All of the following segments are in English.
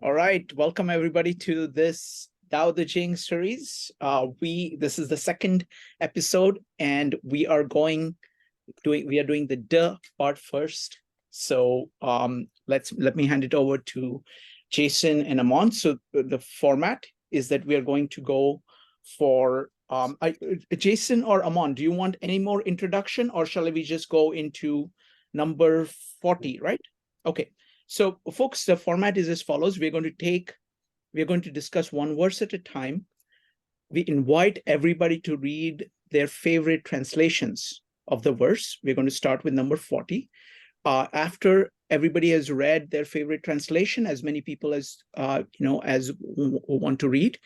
All right, welcome everybody to this Dao De Jing series. This is the second episode, and we are doing the De part first. So let me hand it over to Jason and Amon. So the format is that we are going to go for Jason or Amon. Do you want any more introduction, or shall we just go into number 40? Right? Okay. So, folks, the format is as follows. We're going to discuss one verse at a time. We invite everybody to read their favorite translations of the verse. We're going to start with number 40. After everybody has read their favorite translation, as many people as as want to read,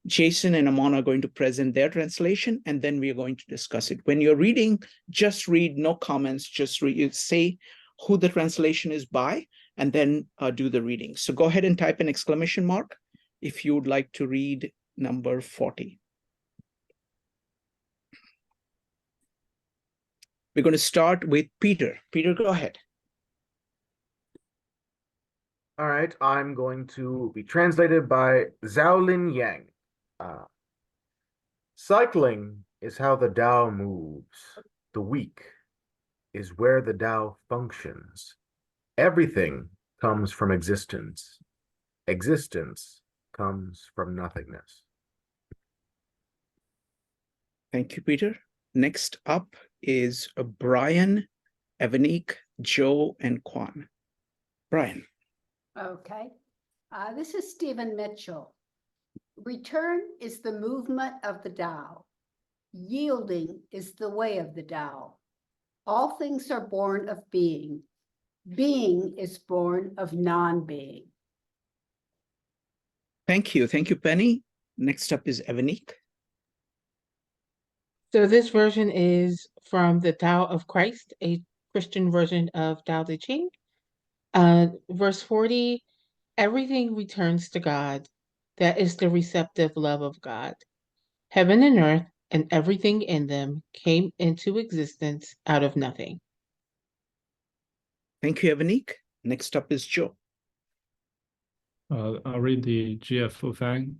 Jason and Amon are going to present their translation, and then we are going to discuss it. When you're reading, just read, no comments, just read, say who the translation is by, and then do the reading. So go ahead and type an exclamation mark if you would like to read number 40. We're going to start with Peter. Peter, go ahead. All right, I'm going to be translated by Zhaolin Yang. Cycling is how the Tao moves. The weak is where the Tao functions. Everything comes from existence. Existence comes from nothingness. Thank you, Peter. Next up is Brian, Evanique, Joe, and Kwan. Brian. Okay. This is Stephen Mitchell. Return is the movement of the Tao. Yielding is the way of the Tao. All things are born of being. Being is born of non-being. Thank you. Thank you, Penny. Next up is Evanique. So this version is from the Tao of Christ, a Christian version of Tao Te Ching. Verse 40, everything returns to God. That is the receptive love of God. Heaven and earth and everything in them came into existence out of nothing. Thank you, Evanique. Next up is Joe. I'll read the GF Fufang.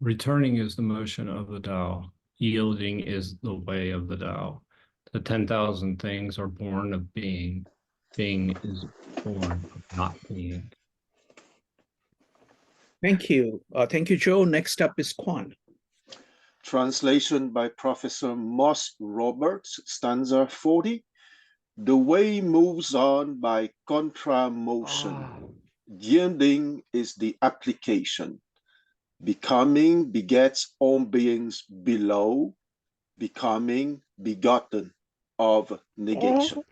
Returning is the motion of the Tao. Yielding is the way of the Tao. The 10,000 things are born of being. Being is born of not being. Thank you. Thank you, Joe. Next up is Kwan. Translation by Professor Moss Roberts, stanza 40. The way moves on by contra-motion. Yielding is the application. Becoming begets all beings below. Becoming begotten of negation.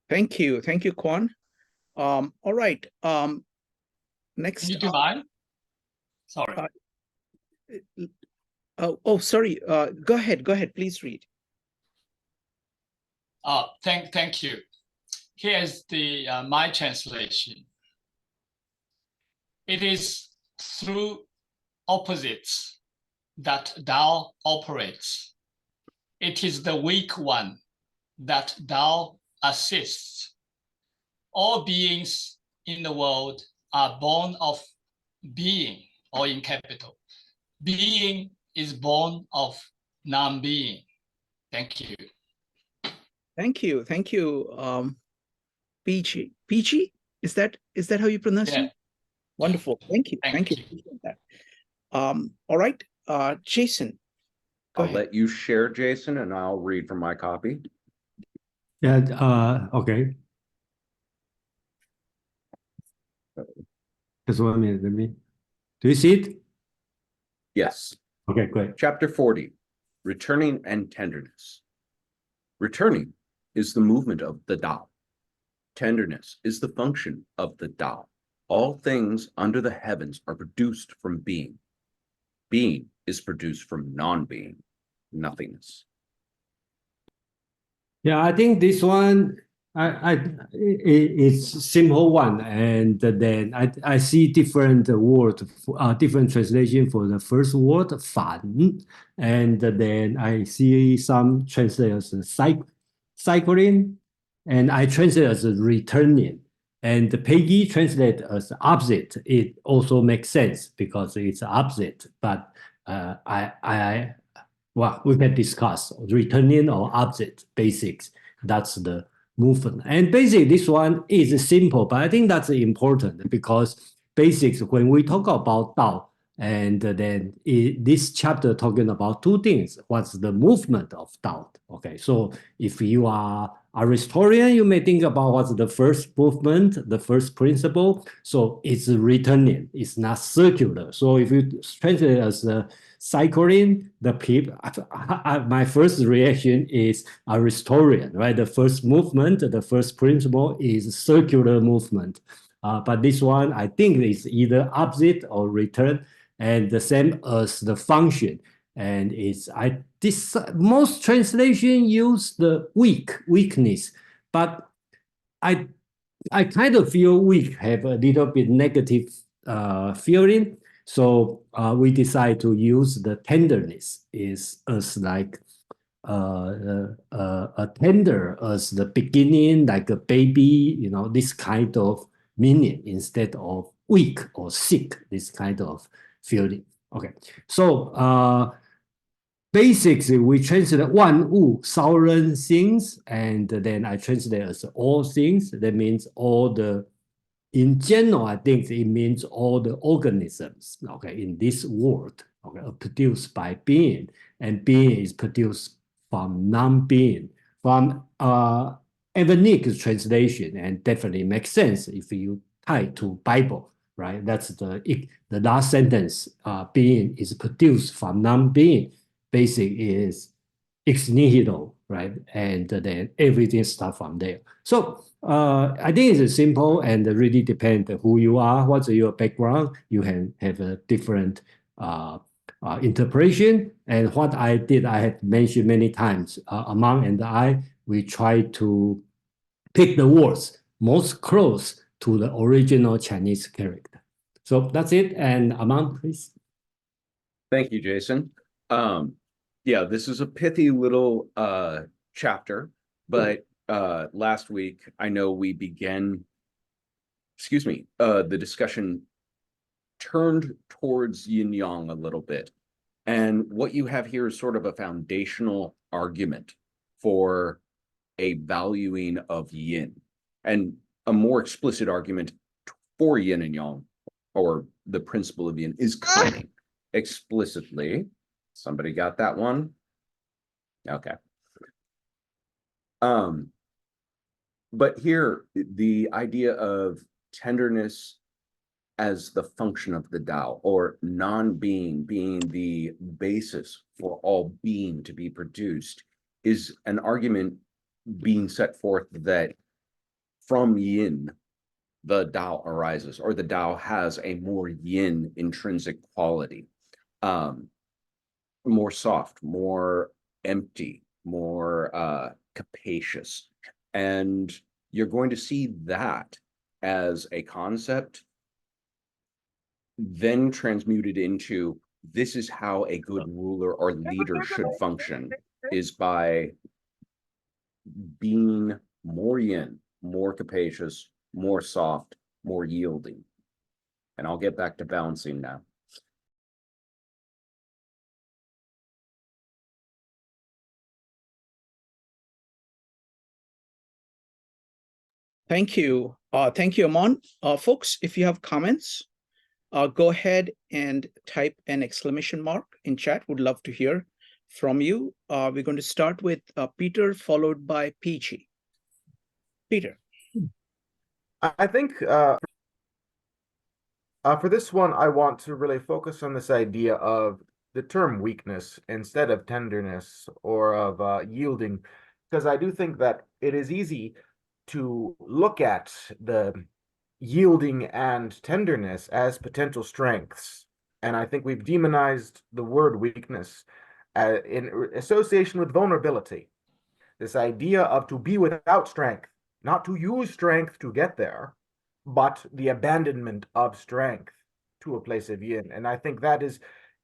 Thank you. Thank you, Kwan. All right. Next. Can you do mine? Sorry. Sorry. Go ahead. Go ahead. Please read. Thank you. Here's the my translation. It is through opposites that Tao operates. It is the weak one that Tao assists. All beings in the world are born of being, or in capital. Being is born of non-being. Thank you. Thank you. Thank you. PG. PG? Is that how you pronounce it? Wonderful. Thank you. Thank you. That. All right. Jason. I'll let you share, Jason, and I'll read from my copy. Yeah, okay. Just 1 minute, let me. Do you see it? Yes. Okay, great. Chapter 40, Returning and Tenderness. Returning is the movement of the Tao. Tenderness is the function of the Tao. All things under the heavens are produced from being. Being is produced from non-being, nothingness. Yeah, I think this one, it's simple one, and then I see different word, different translation for the first word, 反, and then I see some translators cycling, and I translate as returning. And Peggy translate as opposite. It also makes sense because it's opposite. But well, we can discuss returning or opposite basics. That's the movement. And basically, this one is simple, but I think that's important because basics, when we talk about Tao, and then this chapter talking about two things. What's the movement of Tao? Okay, so if you are a historian, you may think about what's the first movement, the first principle. So it's returning, it's not circular. So if you translate it as cycling, the people, my first reaction is a historian, right? The first movement, the first principle is circular movement. But this one, I think, is either opposite or return, and the same as the function. And it's most translation use the weakness, but I kind of feel weak have a little bit negative feeling. So we decide to use the tenderness is as like a tender as the beginning, like a baby, this kind of meaning instead of weak or sick, this kind of feeling. Okay, so basically we translate one wu, sovereign things, and then I translate as all things. That means all the, in general, I think it means all the organisms, okay, in this world, okay, are produced by being, and being is produced from non-being. From Evanik translation, and definitely makes sense if you tie to Bible, right? That's the last sentence. Being is produced from non-being. Basic is ex nihilo, right? And then everything starts from there. So I think it's simple and really depends who you are, what's your background. You can have a different interpretation. And what I did, I have mentioned many times, Among and I, we try to pick the words most close to the original Chinese character. So that's it. And Among, please. Thank you, Jason. Yeah, this is a pithy little chapter, but last week I know we began, the discussion turned towards yin yang a little bit. And what you have here is sort of a foundational argument for a valuing of yin, and a more explicit argument for yin and yang, or the principle of yin, is coming explicitly. Somebody got that one? Okay. But here, the idea of tenderness as the function of the Tao, or non-being being the basis for all being to be produced, is an argument being set forth that from yin, the Tao arises, or the Tao has a more yin intrinsic quality. More soft, more empty, more capacious. And you're going to see that as a concept then transmuted into, this is how a good ruler or leader should function, is by being more yin, more capacious, more soft, more yielding. And I'll get back to balancing now. Thank you. Thank you, Amon. Folks, if you have comments, go ahead and type an exclamation mark in chat. Would love to hear from you. We're going to start with Peter, followed by Peachy. Peter. I think for this one, I want to really focus on this idea of the term weakness instead of tenderness or of yielding, because I do think that it is easy to look at the yielding and tenderness as potential strengths. And I think we've demonized the word weakness in association with vulnerability. This idea of to be without strength, not to use strength to get there, but the abandonment of strength to a place of yin. And I think that is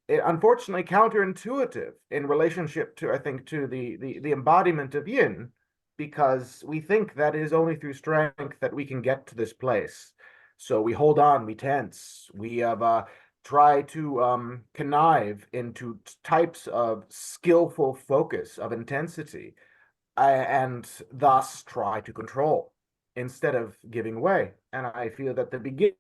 unfortunately counterintuitive in relationship to, I think, to the embodiment of yin, because we think that it is only through strength that we can get to this place. So we hold on, we tense, we have try to connive into types of skillful focus of intensity, and thus try to control instead of giving way. And I feel that the beginning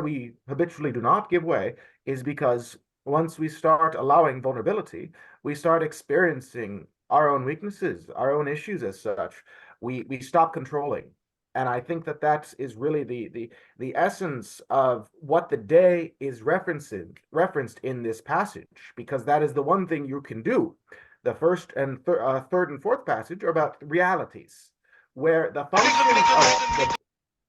we habitually do not give way is because once we start allowing vulnerability, we start experiencing our own weaknesses, our own issues as such. We stop controlling. And I think that that is really the essence of what the day is referenced in this passage, because that is the one thing you can do. The first and third and fourth passage are about realities, where the function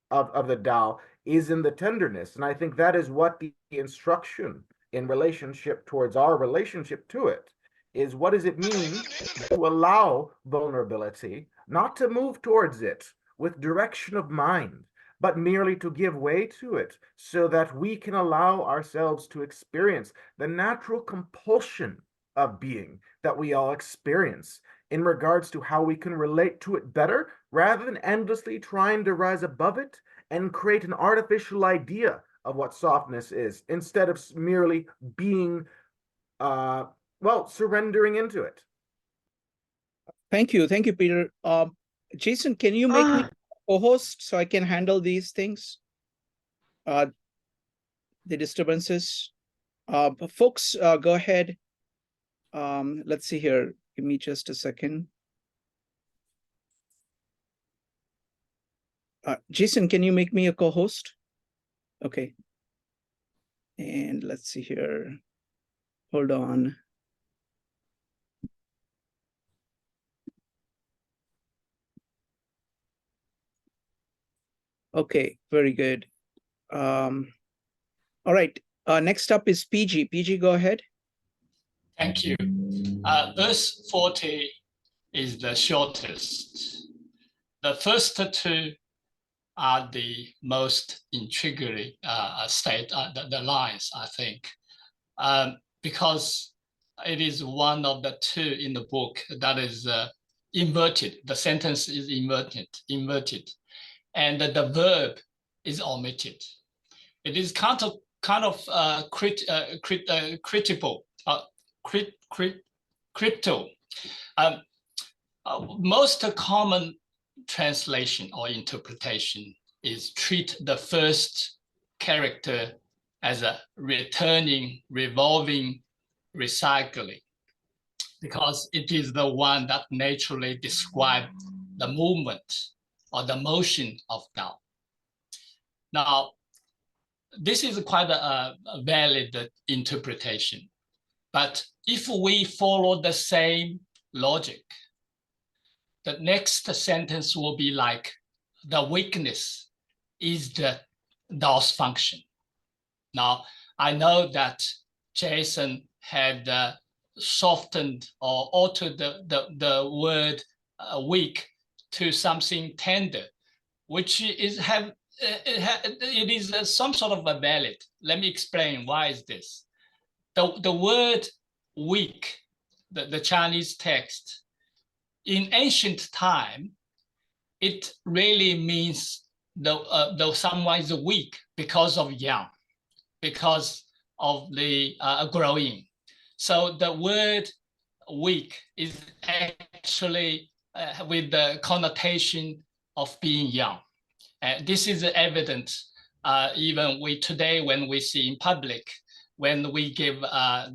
of the Tao is in the tenderness. And I think that is what the instruction in relationship towards our relationship to it is. What does it mean to allow vulnerability, not to move towards it with direction of mind, but merely to give way to it so that we can allow ourselves to experience the natural compulsion of being that we all experience in regards to how we can relate to it better, rather than endlessly trying to rise above it and create an artificial idea of what softness is, instead of merely being, surrendering into it. Thank you, Peter. Jason, can you make me co-host so I can handle these things? The disturbances. Folks, go ahead. Let's see here. Give me just a second. Jason, can you make me a co-host? Okay. And let's see here. Hold on. Okay, very good. All right. Next up is PG. PG, go ahead. Thank you. Verse 40 is the shortest. The first two are the most intriguing the lines, I think, because it is one of the two in the book that is inverted. The sentence is inverted, and the verb is omitted. It is kind of critical. Crypto. Most common translation or interpretation is treat the first character as a returning, revolving, recycling, because it is the one that naturally describes the movement or the motion of Tao. Now, this is quite a valid interpretation. But if we follow the same logic, the next sentence will be like, the weakness is the Tao's function. Now, I know that Jason had softened or altered the word weak to something tender, which is it is some sort of a valid. Let me explain why is this. The word weak, the Chinese text, in ancient time, it really means though someone is weak because of young, because of the growing. So the word weak is actually with the connotation of being young. This is evident even today when we see in public, when we give a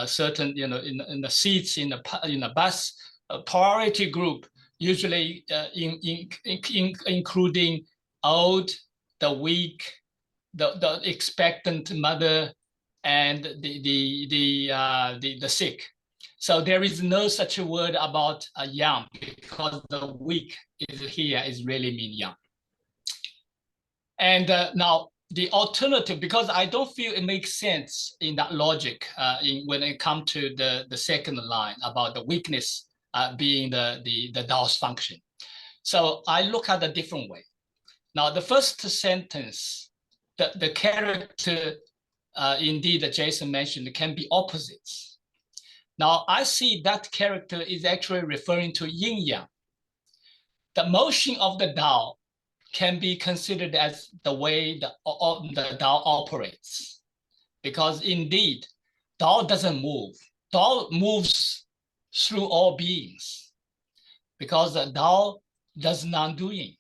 certain in the seats in the bus, a priority group, usually including old, the weak, the expectant mother, and the sick. So there is no such a word about young, because the weak is really mean young. And now the alternative, because I don't feel it makes sense in that logic when it comes to the second line about the weakness being the Tao's function. So I look at a different way. Now the first sentence, the character indeed that Jason mentioned can be opposites. Now I see that character is actually referring to yin yang. the motion of the Tao can be considered as the way the Tao operates. Because indeed, Tao doesn't move. Tao moves through all beings. Because the Tao does non-doing.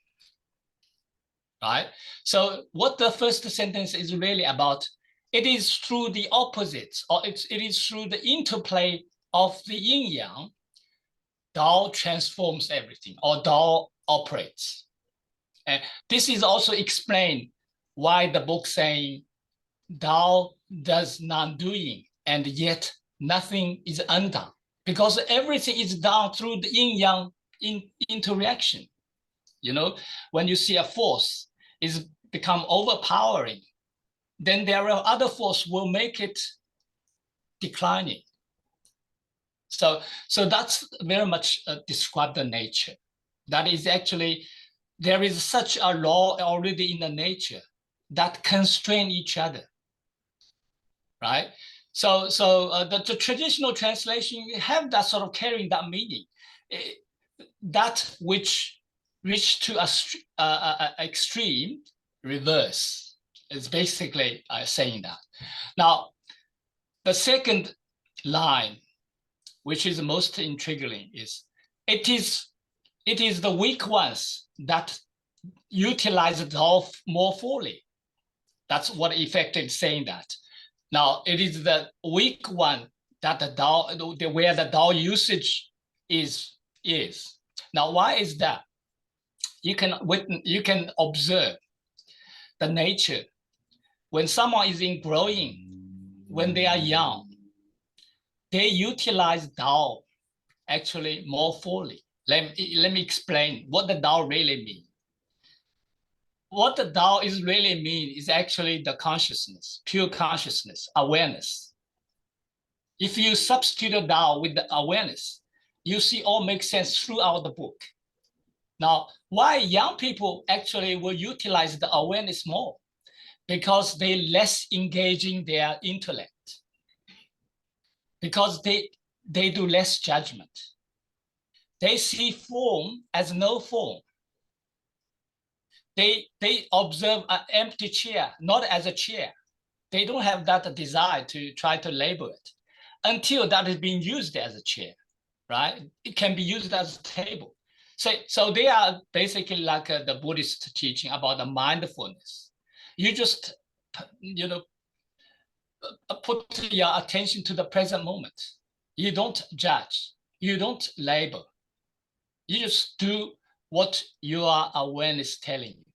Right? So what the first sentence is really about, it is through the opposites, or it is through the interplay of the yin-yang, Tao transforms everything, or Tao operates. And this is also explained why the book saying Tao does non-doing, and yet nothing is undone, because everything is done through the yin-yang interaction. You know, when you see a force is become overpowering, then there are other force will make it declining. So that's very much describe the nature. That is actually, there is such a law already in the nature that constrain each other, right? So the traditional translation have that sort of carrying that meaning, that which reach to a extreme reverse is basically saying that. Now, the second line, which is most intriguing, is it is the weak ones that utilize the Tao more fully. That's what effective saying that. Now, it is the weak one that the Tao, where the Tao usage is. Now, why is that? You can observe the nature. When someone is in growing, when they are young, they utilize Tao actually more fully. Let me explain what the Tao really means. What the Tao is really mean is actually the consciousness, pure consciousness, awareness. If you substitute Tao with the awareness, you see all makes sense throughout the book. Now, why young people actually will utilize the awareness more? Because they less engaging their intellect. Because they do less judgment. They see form as no form. They observe an empty chair, not as a chair. They don't have that desire to try to label it until that is being used as a chair, right? It can be used as a table. So they are basically like the Buddhist teaching about the mindfulness. You just, you know, put your attention to the present moment. You don't judge. You don't label. You just do what your awareness telling you.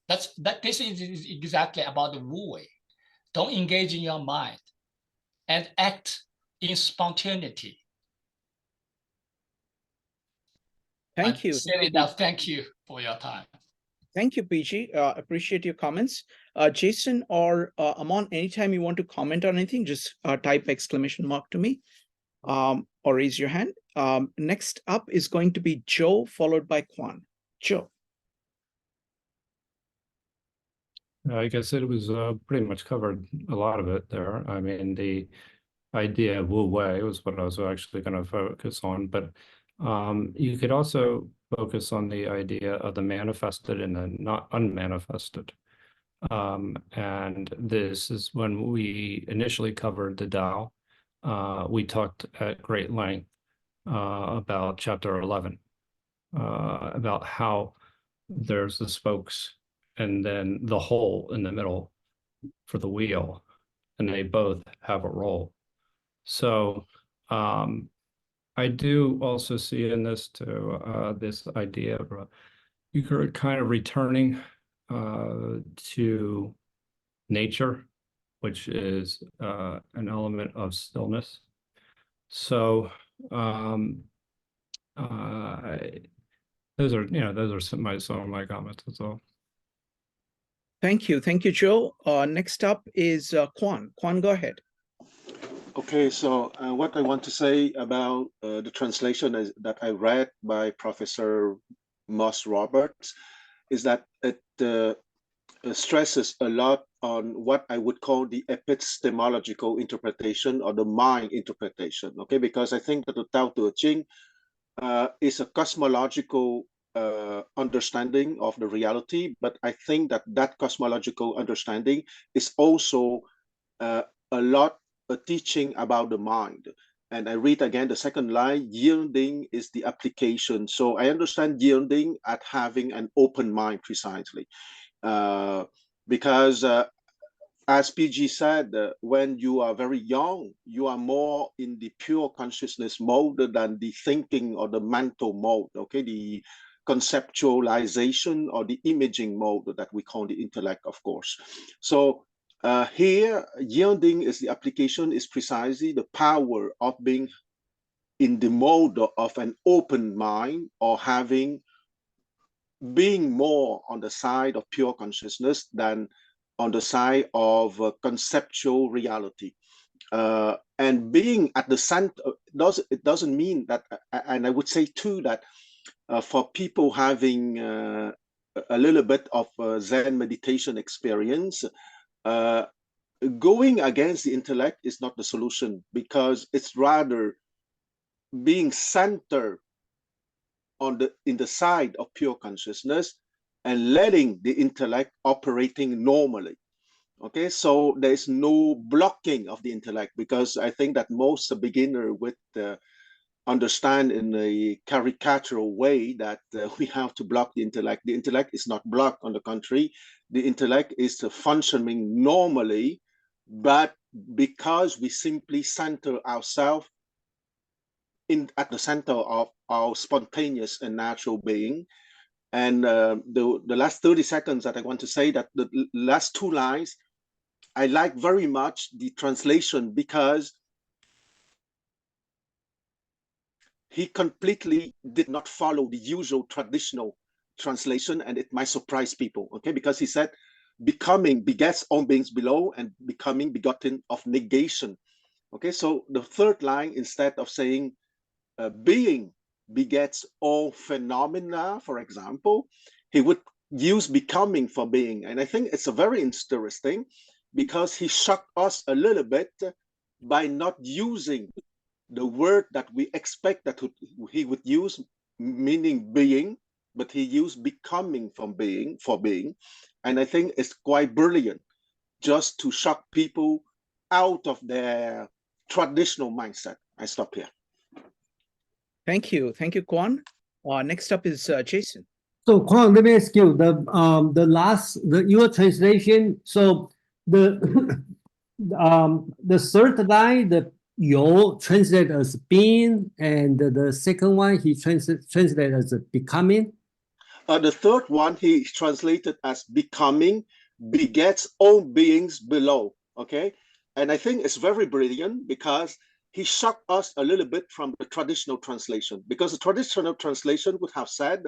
This is exactly about the Wu Wei. Don't engage in your mind and act in spontaneity. Thank you. Thank you for your time. Thank you, PG. Appreciate your comments. Jason or Amon, anytime you want to comment on anything, just type exclamation mark to me or raise your hand. Next up is going to be Joe, followed by Quan. Joe. I guess it was pretty much covered a lot of it there. I mean, the idea of Wu Wei was what I was actually going to focus on, but you could also focus on the idea of the manifested and the not unmanifested. And this is when we initially covered the Tao. We talked at great length about chapter 11, about how there's the spokes and then the hole in the middle for the wheel, and they both have a role. So I do also see in this too, this idea of you're kind of returning to nature, which is an element of stillness. So those are some of my comments. That's all. Thank you, Joe. Next up is Quan. Quan, go ahead. Okay, so what I want to say about the translation that I read by Professor Moss Roberts is that it stresses a lot on what I would call the epistemological interpretation or the mind interpretation, okay? Because I think that the Tao Te Ching is a cosmological understanding of the reality, but I think that that cosmological understanding is also a lot a teaching about the mind. And I read again the second line, yielding is the application. So I understand yielding at having an open mind precisely. Because as PG said, when you are very young, you are more in the pure consciousness mode than the thinking or the mental mode, okay? The conceptualization or the imaging mode that we call the intellect, of course. So here, yielding is the application, is precisely the power of being in the mode of an open mind or being more on the side of pure consciousness than on the side of conceptual reality. And being at the center, it doesn't mean that, and I would say too that for people having a little bit of Zen meditation experience, going against the intellect is not the solution, because it's rather being centered in the side of pure consciousness and letting the intellect operating normally. Okay, so there's no blocking of the intellect, because I think that most beginner would understand in a caricatural way that we have to block the intellect. The intellect is not blocked, on the contrary, the intellect is functioning normally, but because we simply center ourselves at the center of our spontaneous and natural being. And the last 30 seconds that I want to say, that the last two lines, I like very much the translation, because he completely did not follow the usual traditional translation, and it might surprise people, okay? Because he said, becoming begets all beings below, and becoming begotten of negation. Okay, so the third line, instead of saying being begets all phenomena, for example, he would use becoming for being. And I think it's a very interesting, because he shocked us a little bit by not using the word that we expect that he would use, meaning being, but he used becoming from being for being. And I think it's quite brilliant, just to shock people out of their traditional mindset. I stop here. Thank you, Kwan. Next up is Jason. So, Kwang, let me ask you your translation. So the the third line, the you translate as being, and the second one he translate as becoming. The third one he translated as becoming begets all beings below. Okay, and I think it's very brilliant, because he shocked us a little bit from the traditional translation, because the traditional translation would have said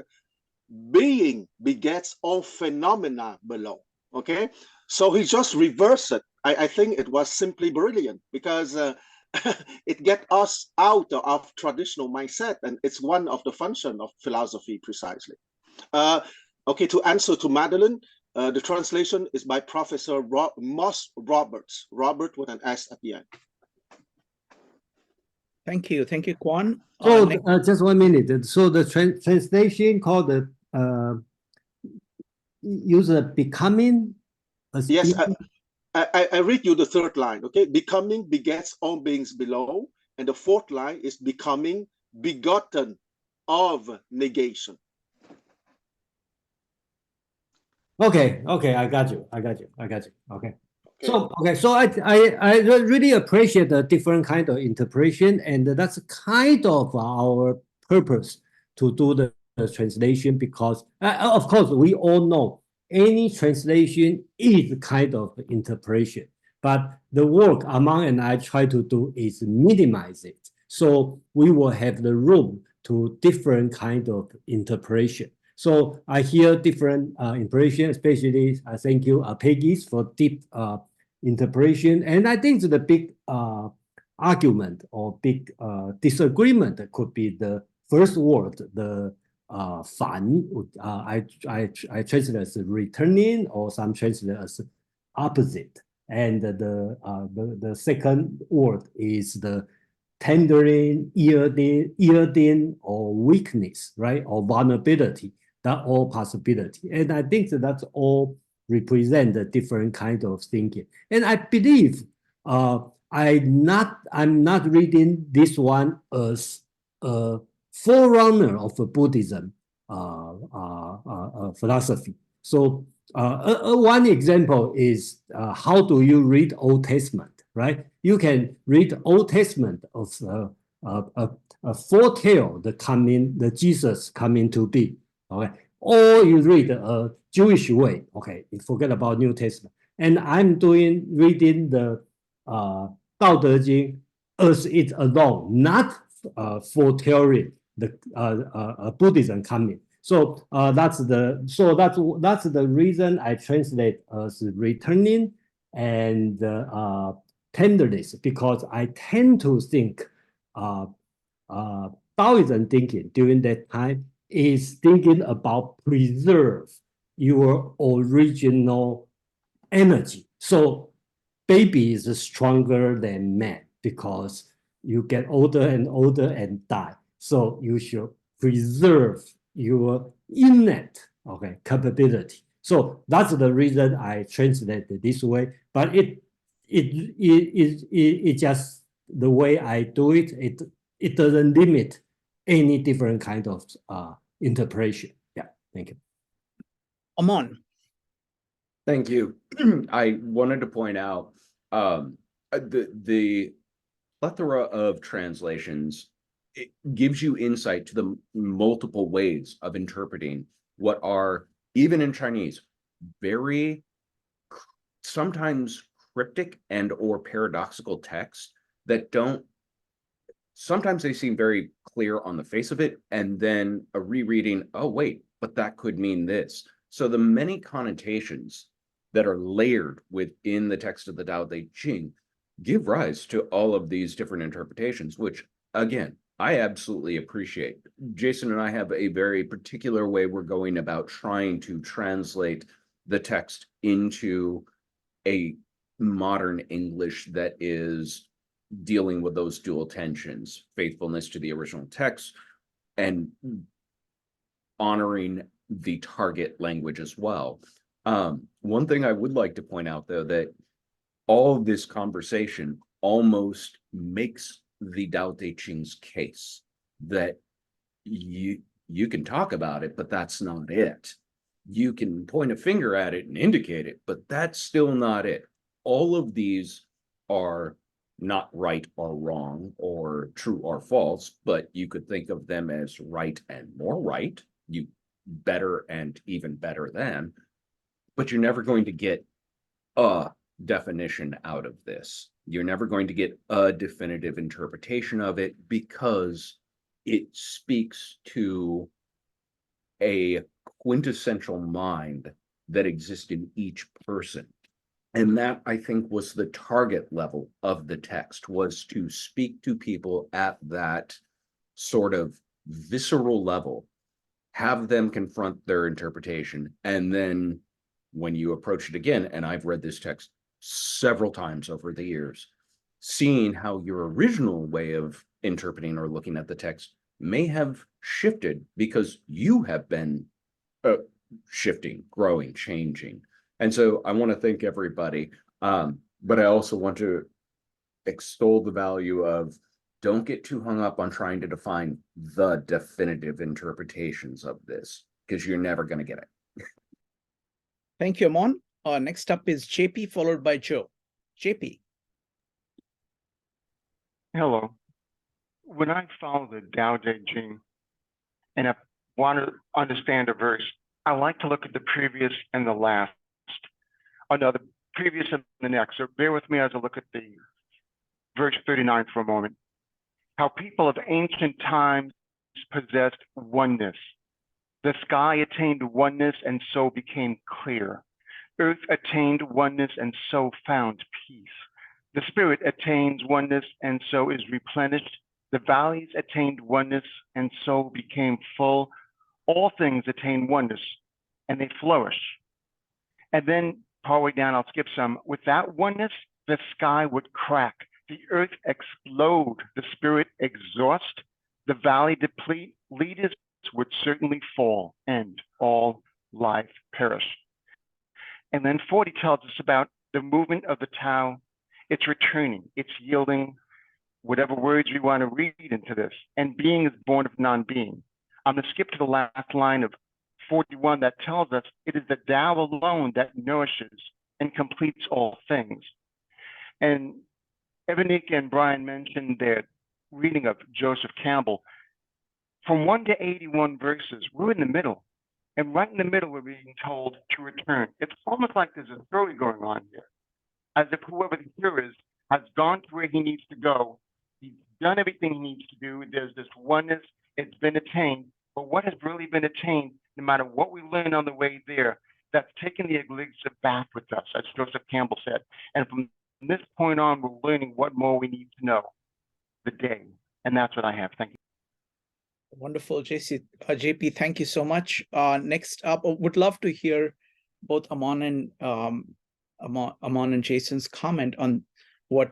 being begets all phenomena below. Okay, so he just reversed it. I think it was simply brilliant, because it gets us out of traditional mindset, and it's one of the function of philosophy precisely. Okay, to answer to Madeline, the translation is by Professor Moss Roberts, Robert with an S at the end. Thank you, Kwan. So just 1 minute. So the translation called the user becoming. Yes, I read you the third line. Okay, becoming begets all beings below, and the fourth line is becoming begotten of negation. Okay, I got you. Okay. So I really appreciate the different kind of interpretation, and that's kind of our purpose to do the translation, because of course we all know any translation is kind of interpretation, but the work Amang and I try to do is minimize it, so we will have the room to different kind of interpretation. So I hear different interpretation, especially thank you, Peggy, for deep interpretation. And I think the big argument or big disagreement could be the first word, the fan. I translate as returning, or some translate as opposite. And the second word is the tendering, yielding, or weakness, right? Or vulnerability. That all possibility. And I think that's all represent the different kind of thinking. And I believe I'm not reading this one as a forerunner of a Buddhism philosophy. So one example is how do you read Old Testament, right? You can read Old Testament of a foretell the Jesus coming to be, okay? Or you read a Jewish way, okay? You forget about New Testament. And I'm reading the Tao Te Ching as it alone, not foretelling the Buddhism coming. So that's the reason I translate as returning and tenderness, because I tend to think Taoism thinking during that time is thinking about preserve your original energy. So baby is stronger than man because you get older and older and die. So you should preserve your innate capability. So that's the reason I translate it this way. But it just the way I do it. It doesn't limit any different kind of interpretation. Yeah, thank you. Amon. Thank you. I wanted to point out the plethora of translations. It gives you insight to the multiple ways of interpreting what are, even in Chinese, very sometimes cryptic and or paradoxical texts that don't, sometimes they seem very clear on the face of it, and then a rereading, oh wait, but that could mean this. So the many connotations that are layered within the text of the Tao Te Ching give rise to all of these different interpretations, which again, I absolutely appreciate. Jason and I have a very particular way we're going about trying to translate the text into a modern English that is dealing with those dual tensions, faithfulness to the original text and honoring the target language as well. One thing I would like to point out, though, that all of this conversation almost makes the Tao Te Ching's case that you can talk about it, but that's not it. You can point a finger at it and indicate it, but that's still not it. All of these are not right or wrong or true or false, but you could think of them as right and more right, you better and even better than, but you're never going to get a definition out of this. You're never going to get a definitive interpretation of it because it speaks to a quintessential mind that exists in each person. And that, I think, was the target level of the text, was to speak to people at that sort of visceral level, have them confront their interpretation, and then when you approach it again, and I've read this text several times over the years, seeing how your original way of interpreting or looking at the text may have shifted because you have been shifting, growing, changing. And so I want to thank everybody, but I also want to extol the value of don't get too hung up on trying to define the definitive interpretations of this, because you're never going to get it. Thank you, Amon. Next up is JP, followed by Joe. JP. Hello. When I follow the Dao De Jing and I want to understand a verse, I like to look at the previous and the last. Oh, no, the previous and the next. So bear with me as I look at the verse 39 for a moment. How people of ancient times possessed oneness. The sky attained oneness and so became clear. Earth attained oneness and so found peace. The spirit attains oneness and so is replenished. The valleys attained oneness and so became full. All things attain oneness and they flourish. And then partway down, I'll skip some. With that oneness, the sky would crack the earth explode, the spirit exhaust, the valley deplete, leaders would certainly fall, and all life perish. And then 40 tells us about the movement of the Tao. It's returning, it's yielding, whatever words we want to read into this. And being is born of non-being. I'm going to skip to the last line of 41 that tells us it is the Tao alone that nourishes and completes all things. And Ebenezer and Brian mentioned their reading of Joseph Campbell. From 1 to 81 verses, we're in the middle. And right in the middle, we're being told to return. It's almost like there's a story going on here, as if whoever the hero is has gone to where he needs to go. He's done everything he needs to do. There's this oneness. It's been attained. But what has really been attained, no matter what we learn on the way there, that's taken the elixir back with us, as Joseph Campbell said. And from this point on, we're learning what more we need to know the day. And that's what I have. Thank you. Wonderful, JP. Thank you so much. Next up, would love to hear both Amon and Jason's comment on what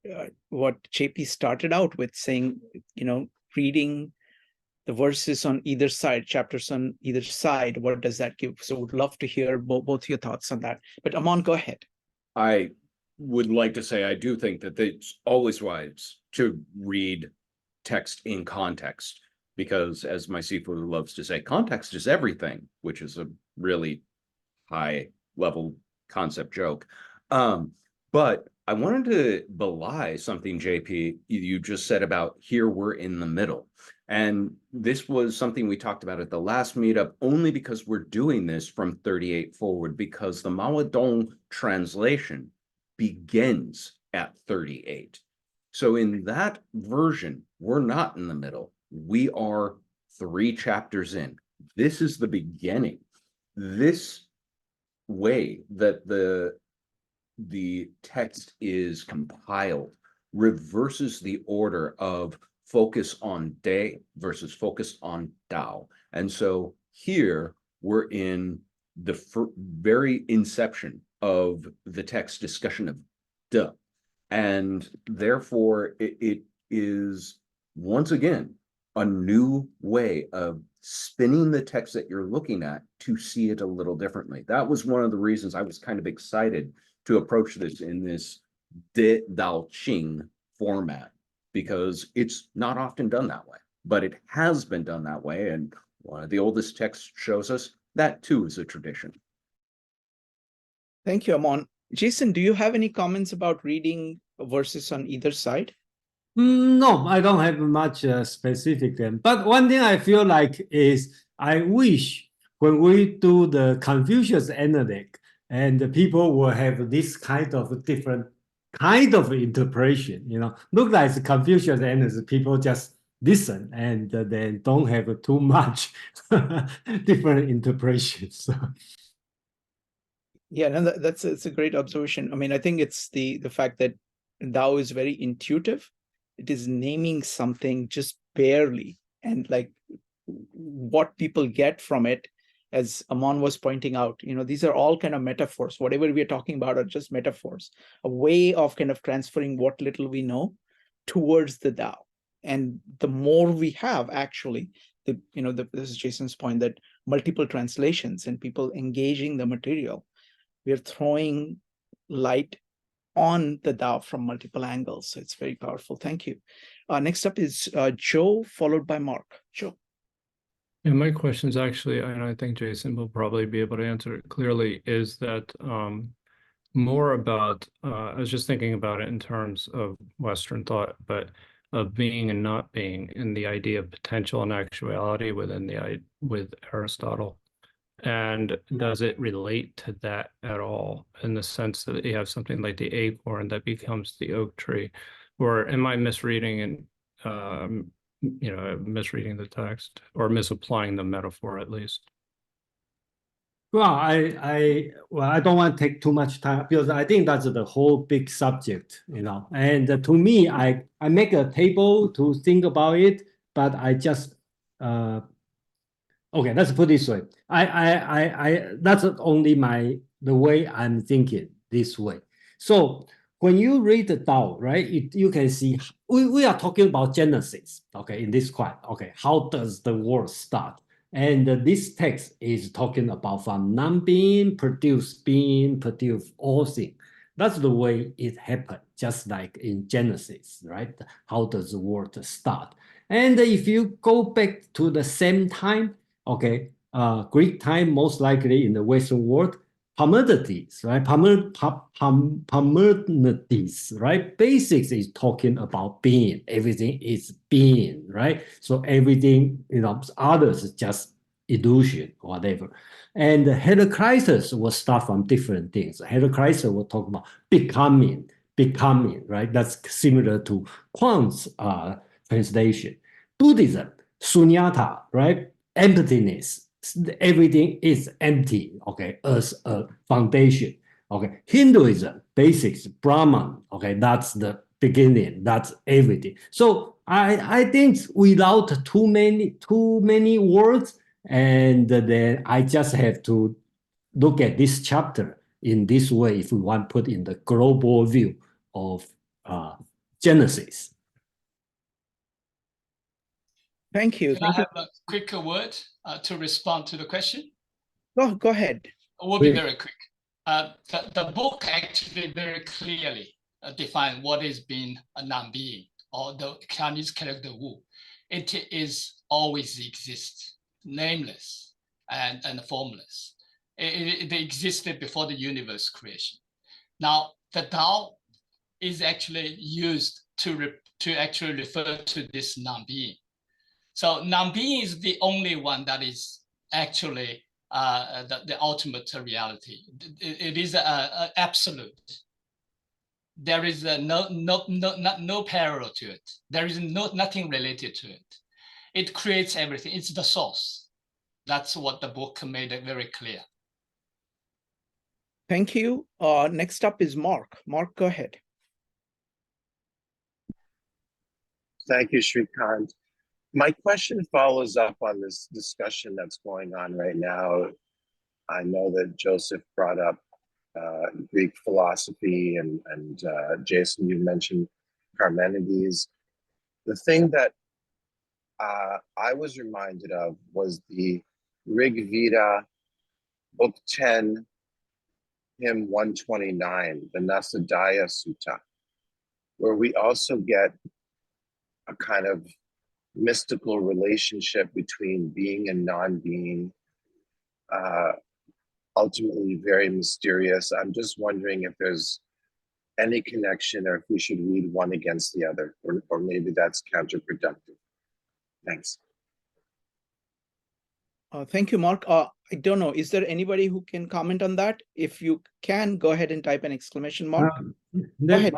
JP started out with, saying, reading the verses on either side, chapters on either side. What does that give? So would love to hear both your thoughts on that. But Amon, go ahead. I would like to say I do think that it's always wise to read text in context, because as my seafood loves to say, context is everything, which is a really high level concept joke. But I wanted to belie something, JP, you just said about here we're in the middle. And this was something we talked about at the last meetup, only because we're doing this from 38 forward, because the Mao Dong translation begins at 38. So in that version, we're not in the middle. We are 3 chapters in. This is the beginning. This way that the text is compiled reverses the order of focus on De versus focus on Dao. And so here we're in the very inception of the text discussion of De. And therefore it is once again a new way of spinning the text that you're looking at to see it a little differently. That was one of the reasons I was kind of excited to approach this in this De Dao Ching format, because it's not often done that way, but it has been done that way. And one of the oldest texts shows us that too is a tradition. Thank you, Amon. Jason, do you have any comments about reading verses on either side? No, I don't have much specific. But one thing I feel like is I wish when we do the Confucius Analect, and the people will have this kind of different kind of interpretation, look like the Confucius Analect, people just listen and then don't have too much different interpretations. Yeah, no, it's a great observation. I mean, I think it's the fact that Dao is very intuitive. It is naming something just barely, and like what people get from it, as Amon was pointing out, these are all kind of metaphors. Whatever we are talking about are just metaphors, a way of kind of transferring what little we know towards the Dao. And the more we have, actually, this is Jason's point, that multiple translations and people engaging the material, we are throwing light on the Dao from multiple angles. So it's very powerful. Thank you. Next up is Joe, followed by Mark. Joe. Yeah, my question is actually, and I think Jason will probably be able to answer it clearly, is that more about, I was just thinking about it in terms of Western thought, but of being and not being, and the idea of potential and actuality with Aristotle. And does it relate to that at all, in the sense that you have something like the acorn that becomes the oak tree? Or am I misreading and misreading the text, or misapplying the metaphor at least? Well, I don't want to take too much time, because I think that's the whole big subject, And to me, I make a table to think about it, but I just okay, let's put it this way. I that's only the way I'm thinking this way. So when you read the Tao, right, you can see we are talking about Genesis, okay, in this class. Okay, how does the world start? And this text is talking about from non-being, being, produce all things. That's the way it happened, just like in Genesis, right? How does the world start? And if you go back to the same time, okay, Greek time, most likely in the Western world, Parmenides, right? Parmenides, right? Basics is talking about being. Everything is being, right? So everything, others is just illusion, whatever. And Heraclitus will start from different things. Heraclitus will talk about becoming, right? That's similar to Quan's translation. Buddhism, sunyata, right? Emptiness. Everything is empty, okay, as a foundation. Okay, Hinduism, basics, Brahman, okay, that's the beginning, that's everything. So I think without too many words, and then I just have to look at this chapter in this way if we want to put in the global view of Genesis. Thank you. Can I have a quick word to respond to the question? Go ahead. We'll be very quick. The book actually very clearly define what is being a non-being, or the Chinese character Wu. It is always exist, nameless and formless. It existed before the universe creation. Now, the Tao is actually used to actually refer to this non-being. So non-being is the only one that is actually the ultimate reality. It is absolute. There is no parallel to it. There is nothing related to it. It creates everything. It's the source. That's what the book made it very clear. Thank you. Next up is Mark. Mark, go ahead. Thank you, Srikant. My question follows up on this discussion that's going on right now. I know that Joseph brought up Greek philosophy, and Jason, you mentioned Parmenides. The thing that I was reminded of was the Rig Veda, Book 10, Hymn 129, the Nasadaya Sutta, where we also get a kind of mystical relationship between being and non-being, ultimately very mysterious. I'm just wondering if there's any connection, or if we should read one against the other, or maybe that's counterproductive. Thanks. Thank you, Mark. I don't know. Is there anybody who can comment on that? If you can, go ahead and type an exclamation mark. Go ahead.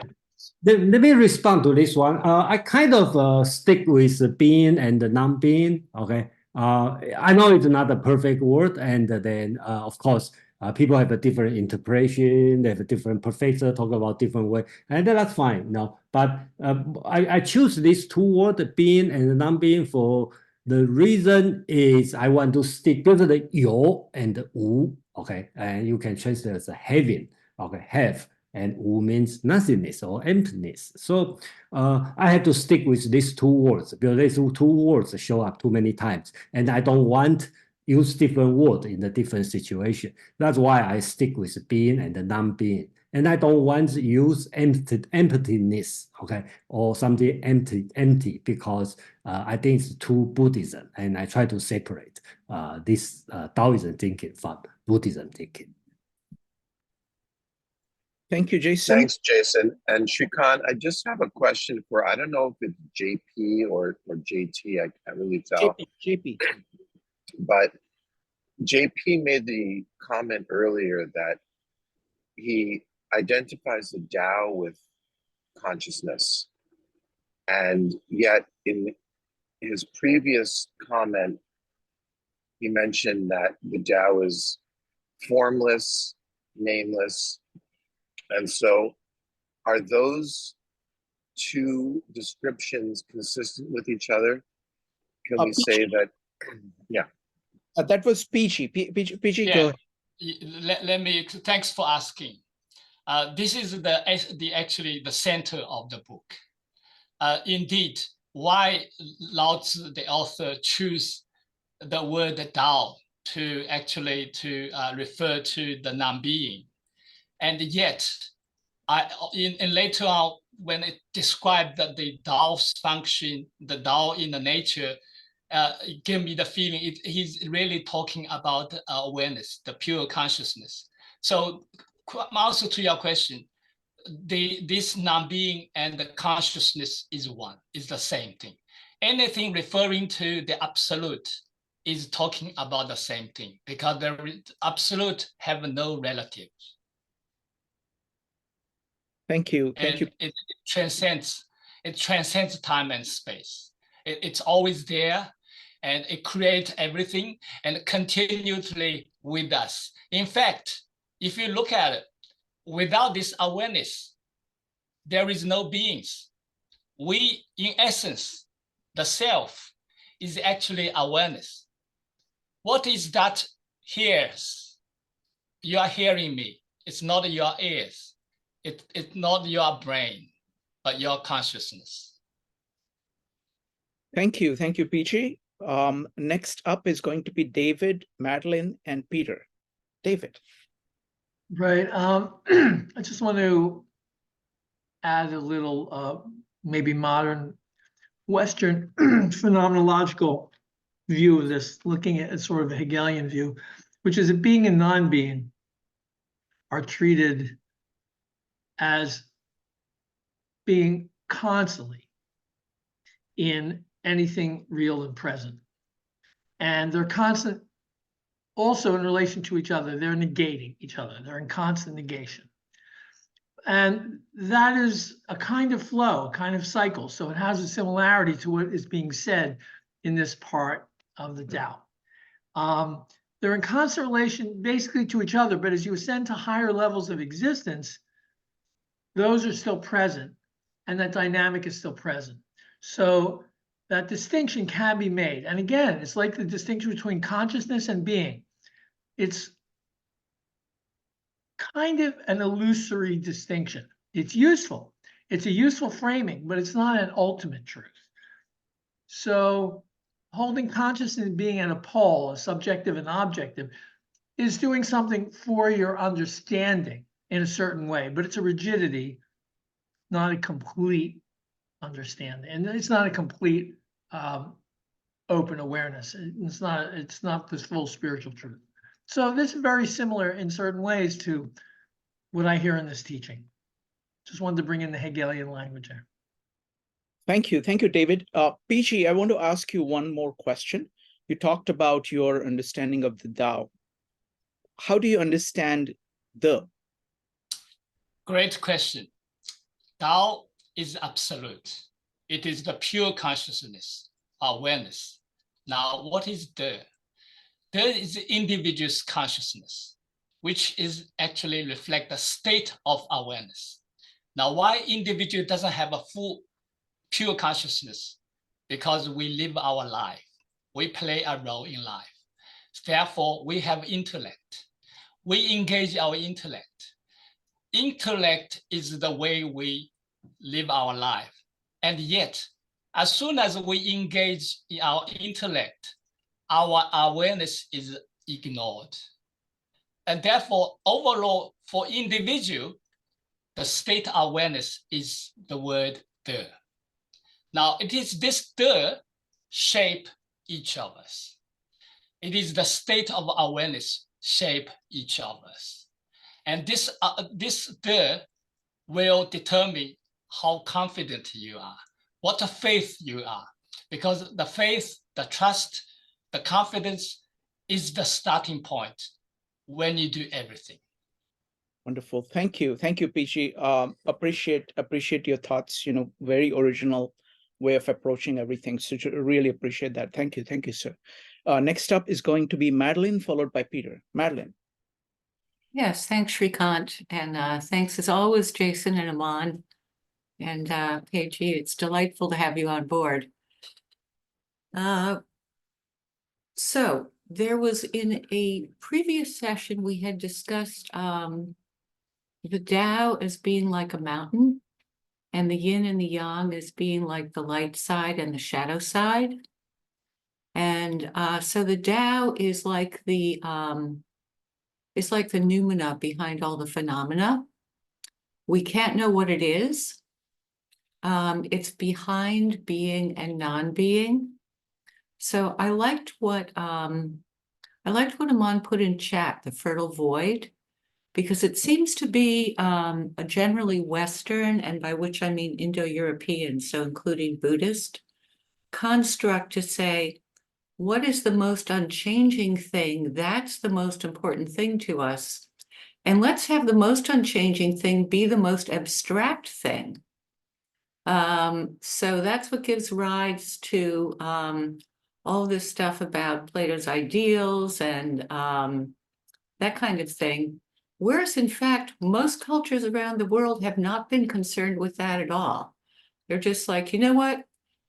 Let me respond to this one. I kind of stick with being and the non-being. Okay. I know it's not a perfect word, and then of course people have a different interpretation. They have a different professor talk about different way, and that's fine. No, but I choose these two words, being and non-being, for the reason is I want to stick to the you and the wu. Okay, and you can translate as having. Okay, have. And wu means nothingness or emptiness. So I have to stick with these two words, because these two words show up too many times, and I don't want use different words in a different situation. That's why I stick with being and the non-being. And I don't want to use emptiness, okay, or something empty, because I think it's too Buddhism, and I try to separate this Taoism thinking from Buddhism thinking. Thank you, Jason. Thanks, Jason. And Srikant, I just have a question for, I don't know if it's JP or JT, I can't really tell. JP. But JP made the comment earlier that he identifies the Tao with consciousness. And yet in his previous comment, he mentioned that the Tao is formless, nameless. And so are those two descriptions consistent with each other? Can we say that, yeah. That was PG. PG, Yeah. go ahead. Let me, thanks for asking. This is actually the center of the book. Indeed, why Laozi, the author, choose the word Tao to actually refer to the non-being, and yet, in later on when it described that the Tao's function, the Tao in the nature, it gave me the feeling he's really talking about awareness, the pure consciousness. So, also to your question, this non-being and the consciousness is one, is the same thing. Anything referring to the absolute is talking about the same thing, because the absolute have no relatives. Thank you. Thank you. It transcends time and space. It's always there, and it creates everything and continually with us. In fact, if you look at it, without this awareness, there is no beings. We, in essence, the self is actually awareness. What is that hears? You are hearing me. It's not your ears. It's not your brain, but your consciousness. Thank you. Thank you, PG. Next up is going to be David, Madeline, and Peter. David. Right. I just want to add a little maybe modern Western phenomenological view of this, looking at sort of a Hegelian view, which is that being and non-being are treated as being constantly in anything real and present. And they're constant also in relation to each other. They're negating each other. They're in constant negation. And that is a kind of flow, a kind of cycle. So it has a similarity to what is being said in this part of the Tao. They're in constant relation basically to each other, but as you ascend to higher levels of existence, those are still present, and that dynamic is still present. So that distinction can be made. And again, it's like the distinction between consciousness and being. It's kind of an illusory distinction. It's useful. It's a useful framing, but it's not an ultimate truth. So holding consciousness and being at a pole, a subjective and objective, is doing something for your understanding in a certain way, but it's a rigidity, not a complete understanding. And it's not a complete open awareness. It's not this full spiritual truth. So this is very similar in certain ways to what I hear in this teaching. Just wanted to bring in the Hegelian language there. Thank you. Thank you, David. PG, I want to ask you one more question. You talked about your understanding of the Tao. How do you understand the? Great question. Tao is absolute. It is the pure consciousness, awareness. Now, what is the? There is the individual's consciousness, which is actually reflect the state of awareness. Now, why individual doesn't have a full pure consciousness? Because we live our life. We play a role in life. Therefore, we have intellect. We engage our intellect. Intellect is the way we live our life. And yet, as soon as we engage in our intellect, our awareness is ignored. And therefore, overall, for individual, the state awareness is the word de. Now, it is this de shape each of us. It is the state of awareness shape each of us. And this de will determine how confident you are, what faith you are, because the faith, the trust, the confidence is the starting point when you do everything. Wonderful. Thank you. Thank you, PG. Appreciate your thoughts, very original way of approaching everything. So really appreciate that. Thank you. Thank you, sir. Next up is going to be Madeline, followed by Peter. Madeline. Yes, thanks, Shrikant. And thanks as always, Jason and Aman. And PG, it's delightful to have you on board. So there was in a previous session, we had discussed the Tao as being like a mountain, and the yin and the yang as being like the light side and the shadow side. And so the Tao is like the noumena behind all the phenomena. We can't know what it is. It's behind being and non-being. So I liked what Aman put in chat, the fertile void, because it seems to be a generally Western, and by which I mean Indo-European, so including Buddhist, construct to say, what is the most unchanging thing? That's the most important thing to us. And let's have the most unchanging thing be the most abstract thing. So that's what gives rise to all this stuff about Plato's ideals and that kind of thing. Whereas in fact, most cultures around the world have not been concerned with that at all. They're just like, you know what?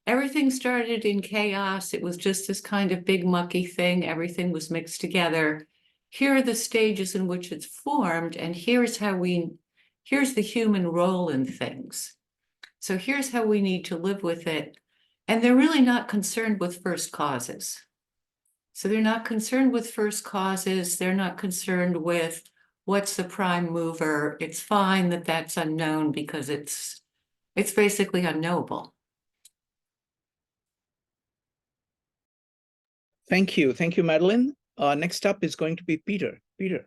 Everything started in chaos. It was just this kind of big mucky thing. Everything was mixed together. Here are the stages in which it's formed, and here's the human role in things. So here's how we need to live with it. And they're really not concerned with first causes. So they're not concerned with first causes. They're not concerned with what's the prime mover. It's fine that that's unknown because it's basically unknowable. Thank you. Thank you, Madeline. Next up is going to be Peter. Peter.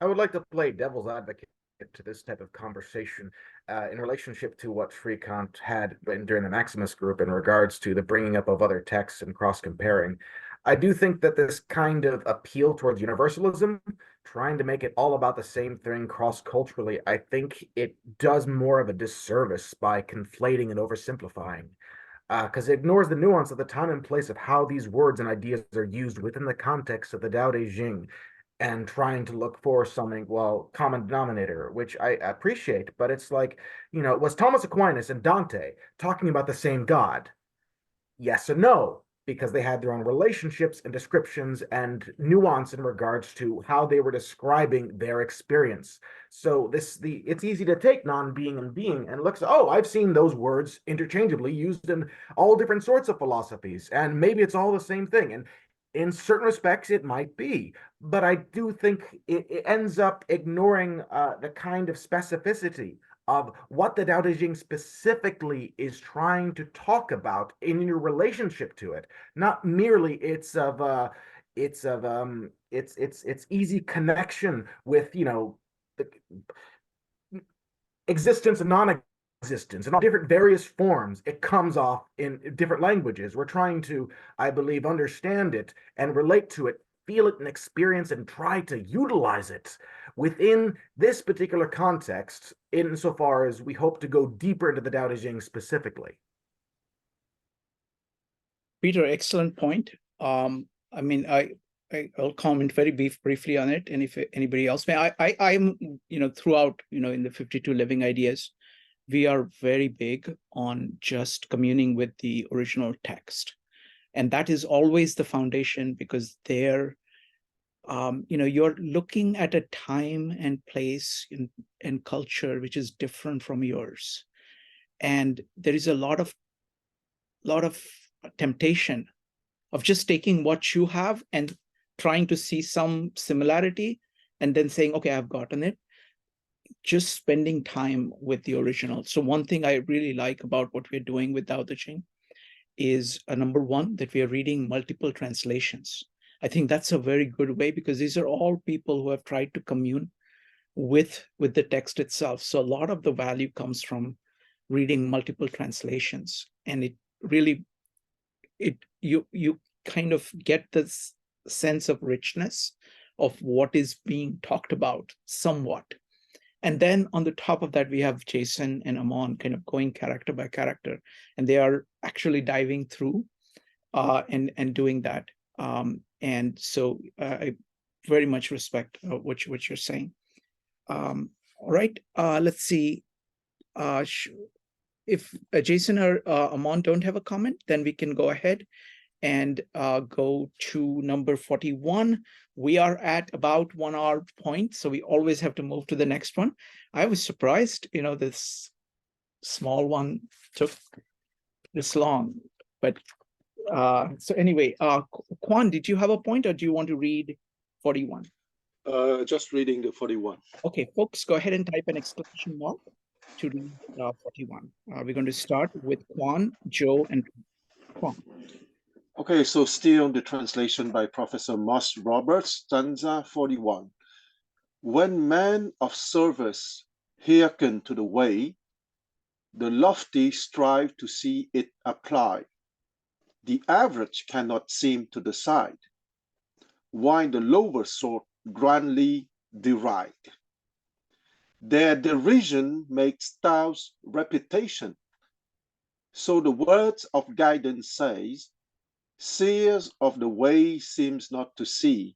I would like to play devil's advocate to this type of conversation in relationship to what Shrikant had during the Maximus group in regards to the bringing up of other texts and cross-comparing. I do think that this kind of appeal towards universalism, trying to make it all about the same thing cross-culturally, I think it does more of a disservice by conflating and oversimplifying. Because it ignores the nuance of the time and place of how these words and ideas are used within the context of the Tao Te Ching, and trying to look for something, well, common denominator, which I appreciate, but it's like, was Thomas Aquinas and Dante talking about the same God? Yes and no, because they had their own relationships and descriptions and nuance in regards to how they were describing their experience. So it's easy to take non-being and being and look, oh, I've seen those words interchangeably used in all different sorts of philosophies, and maybe it's all the same thing. And in certain respects, it might be, but I do think it ends up ignoring the kind of specificity of what the Tao Te Ching specifically is trying to talk about in your relationship to it. Not merely its easy connection with the existence and non-existence and all different various forms it comes off in different languages. We're trying to, I believe, understand it and relate to it, feel it and experience and try to utilize it within this particular context, insofar as we hope to go deeper into the Tao Te Ching specifically. Peter, excellent point. I mean, I'll comment very briefly on it, and if anybody else may, I'm throughout in the 52 Living Ideas, we are very big on just communing with the original text, and that is always the foundation, because there, you're looking at a time and place and culture which is different from yours, and there is a lot of temptation of just taking what you have and trying to see some similarity and then saying, okay, I've gotten it. Just spending time with the original. So one thing I really like about what we're doing with Tao Te Ching is number one, that we are reading multiple translations. I think that's a very good way, because these are all people who have tried to commune with the text itself. So a lot of the value comes from reading multiple translations, and it really, you kind of get this sense of richness of what is being talked about somewhat. And then on the top of that, we have Jason and Aman kind of going character by character, and they are actually diving through and doing that. And so I very much respect what you're saying. All right, let's see. If Jason or Aman don't have a comment, then we can go ahead and go to number 41. We are at about 1 hour point, so we always have to move to the next one. I was surprised, this small one took this long, but so anyway, Kwan, did you have a point, or do you want to read 41? Just reading the 41. Okay, folks, go ahead and type an exclamation mark to read 41. We're going to start with Kwan, Joe, and Kwan. Okay, so still the translation by Professor Moss Roberts, stanza 41. When men of service hearken to the way, the lofty strive to see it applied. The average cannot seem to decide, while the lower sort grandly deride. Their derision makes Tao's reputation. So the words of guidance says, seers of the way seems not to see,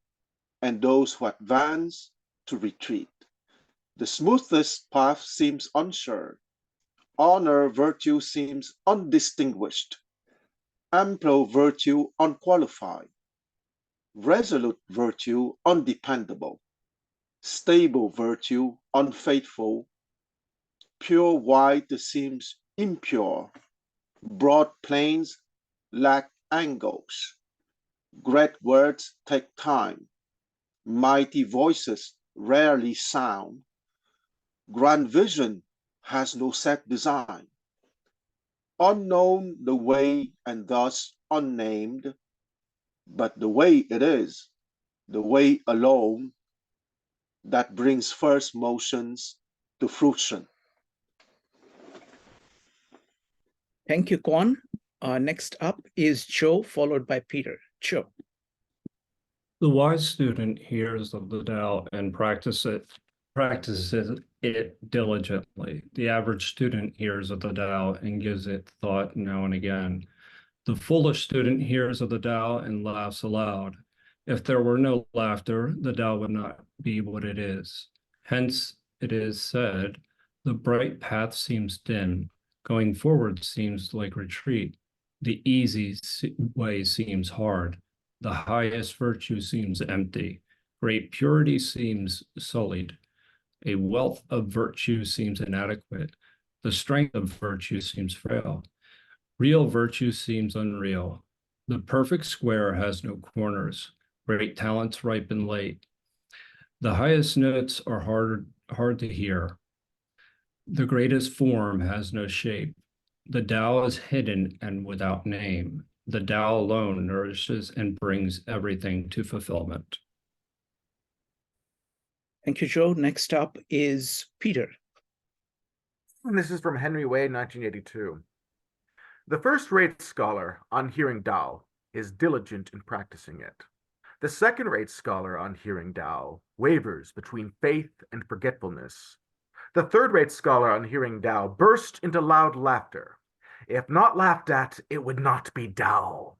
and those who advance to retreat. The smoothest path seems unsure. Honor virtue seems undistinguished. Ample virtue unqualified. Resolute virtue undependable. Stable virtue unfaithful. Pure white seems impure. Broad plains lack angles. Great words take time. Mighty voices rarely sound. Grand vision has no set design. Unknown the way and thus unnamed, but the way it is, the way alone, that brings first motions to fruition. Thank you, Kwan. Next up is Joe, followed by Peter. Joe. The wise student hears of the Tao and practices it diligently. The average student hears of the Tao and gives it thought now and again. The foolish student hears of the Tao and laughs aloud. If there were no laughter, the Tao would not be what it is. Hence, it is said, the bright path seems dim. Going forward seems like retreat. The easy way seems hard. The highest virtue seems empty. Great purity seems sullied. A wealth of virtue seems inadequate. The strength of virtue seems frail. Real virtue seems unreal. The perfect square has no corners. Great talents ripen late. The highest notes are hard to hear. The greatest form has no shape. The Tao is hidden and without name. The Tao alone nourishes and brings everything to fulfillment. Thank you, Joe. Next up is Peter. And this is from Henry Wade, 1982. The first-rate scholar on hearing Tao is diligent in practicing it. The second-rate scholar on hearing Tao wavers between faith and forgetfulness. The third-rate scholar on hearing Tao burst into loud laughter. If not laughed at, it would not be Tao.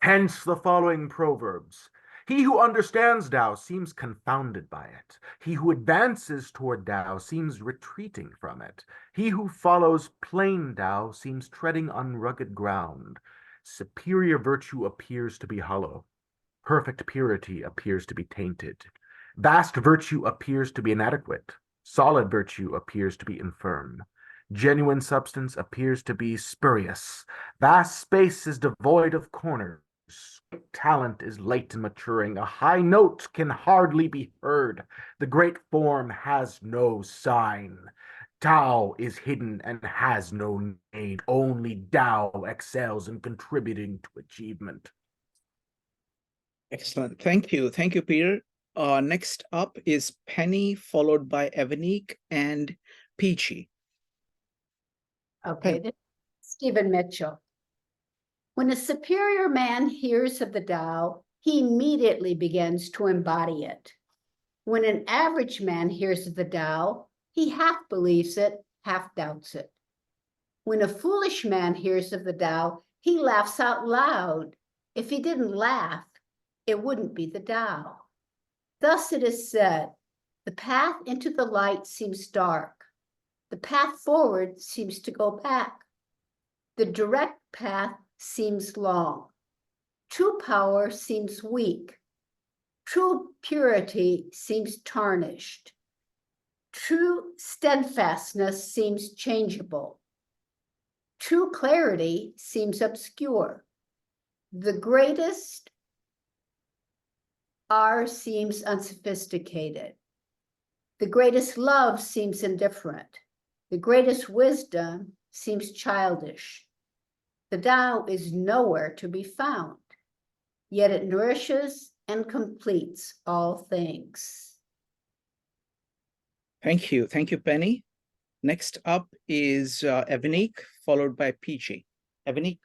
Hence the following proverbs. He who understands Tao seems confounded by it. He who advances toward Tao seems retreating from it. He who follows plain Tao seems treading on rugged ground. Superior virtue appears to be hollow. Perfect purity appears to be tainted. Vast virtue appears to be inadequate. Solid virtue appears to be infirm. Genuine substance appears to be spurious. Vast space is devoid of corners. Talent is late in maturing. A high note can hardly be heard. The great form has no sign. Tao is hidden and has no name. Only Tao excels in contributing to achievement. Excellent. Thank you. Thank you, Peter. Next up is Penny, followed by Evanique and Peachy. Okay, this is Stephen Mitchell. When a superior man hears of the Tao, he immediately begins to embody it. When an average man hears of the Tao, he half believes it, half doubts it. When a foolish man hears of the Tao, he laughs out loud. If he didn't laugh, it wouldn't be the Tao. Thus it is said, the path into the light seems dark. The path forward seems to go back. The direct path seems long. True power seems weak. True purity seems tarnished. True steadfastness seems changeable. True clarity seems obscure. The greatest R seems unsophisticated. The greatest love seems indifferent. The greatest wisdom seems childish. The Tao is nowhere to be found, yet it nourishes and completes all things. Thank you. Thank you, Penny. Next up is Evanique, followed by PG. Evanique.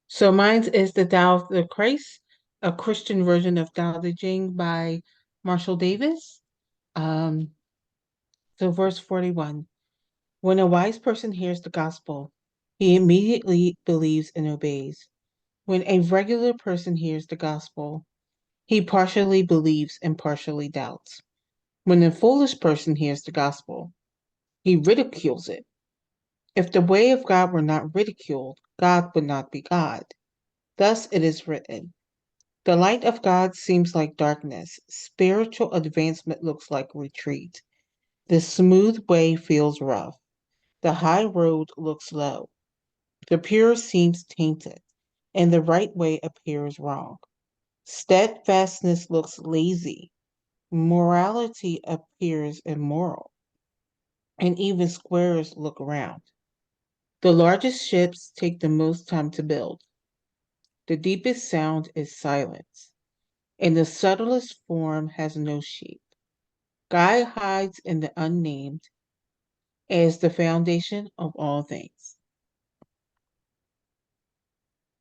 So mine is the Tao of the Christ, a Christian version of Dao De Jing by Marshall Davis. So verse 41. When a wise person hears the gospel, he immediately believes and obeys. When a regular person hears the gospel, he partially believes and partially doubts. When a foolish person hears the gospel, he ridicules it. If the way of God were not ridiculed, God would not be God. Thus it is written, the light of God seems like darkness. Spiritual advancement looks like retreat. The smooth way feels rough. The high road looks low. The pure seems tainted, and the right way appears wrong. Steadfastness looks lazy. Morality appears immoral, and even squares look round. The largest ships take the most time to build. The deepest sound is silence, and the subtlest form has no shape. God hides in the unnamed as the foundation of all things.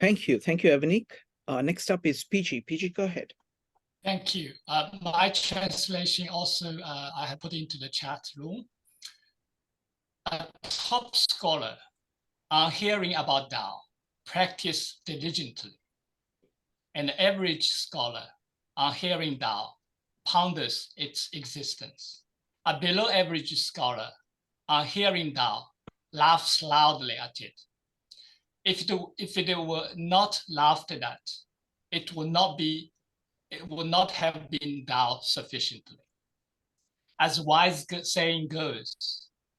Thank you. Thank you, Evanique. Next up is PG. PG, go ahead. Thank you. My translation also I have put into the chat room. A top scholar on hearing about Tao practice diligently. An average scholar on hearing Tao ponders its existence. A below average scholar on hearing Tao laughs loudly at it. If it were not laughed at, it would not have been Tao sufficiently. As wise saying goes,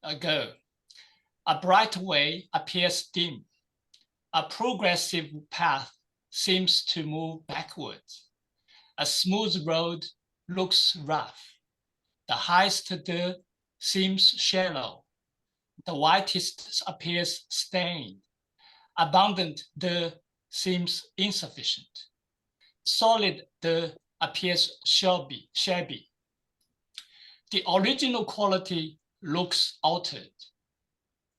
a bright way appears dim. A progressive path seems to move backwards. A smooth road looks rough. The highest dirt seems shallow. The whitest appears stained. Abundant dirt seems insufficient. Solid dirt appears shabby. The original quality looks altered.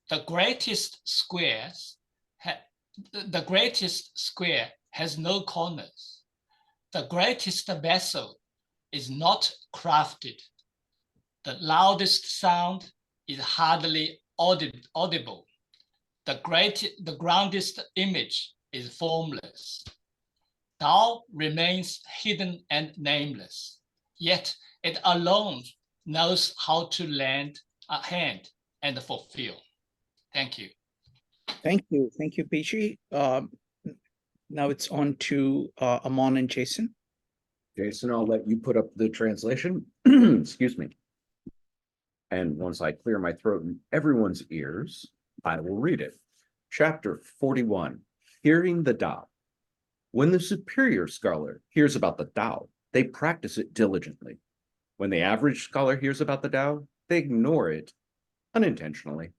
The greatest square has no corners. The greatest vessel is not crafted. The loudest sound is hardly audible. The grandest image is formless. Tao remains hidden and nameless, yet it alone knows how to lend a hand and fulfill. Thank you. Thank you. Thank you, PG. Now it's on to Amon and Jason. Jason, I'll let you put up the translation. Excuse me. And once I clear my throat in everyone's ears, I will read it. Chapter 41, Hearing the Tao. When the superior scholar hears about the Tao, they practice it diligently. When the average scholar hears about the Tao, they ignore it unintentionally.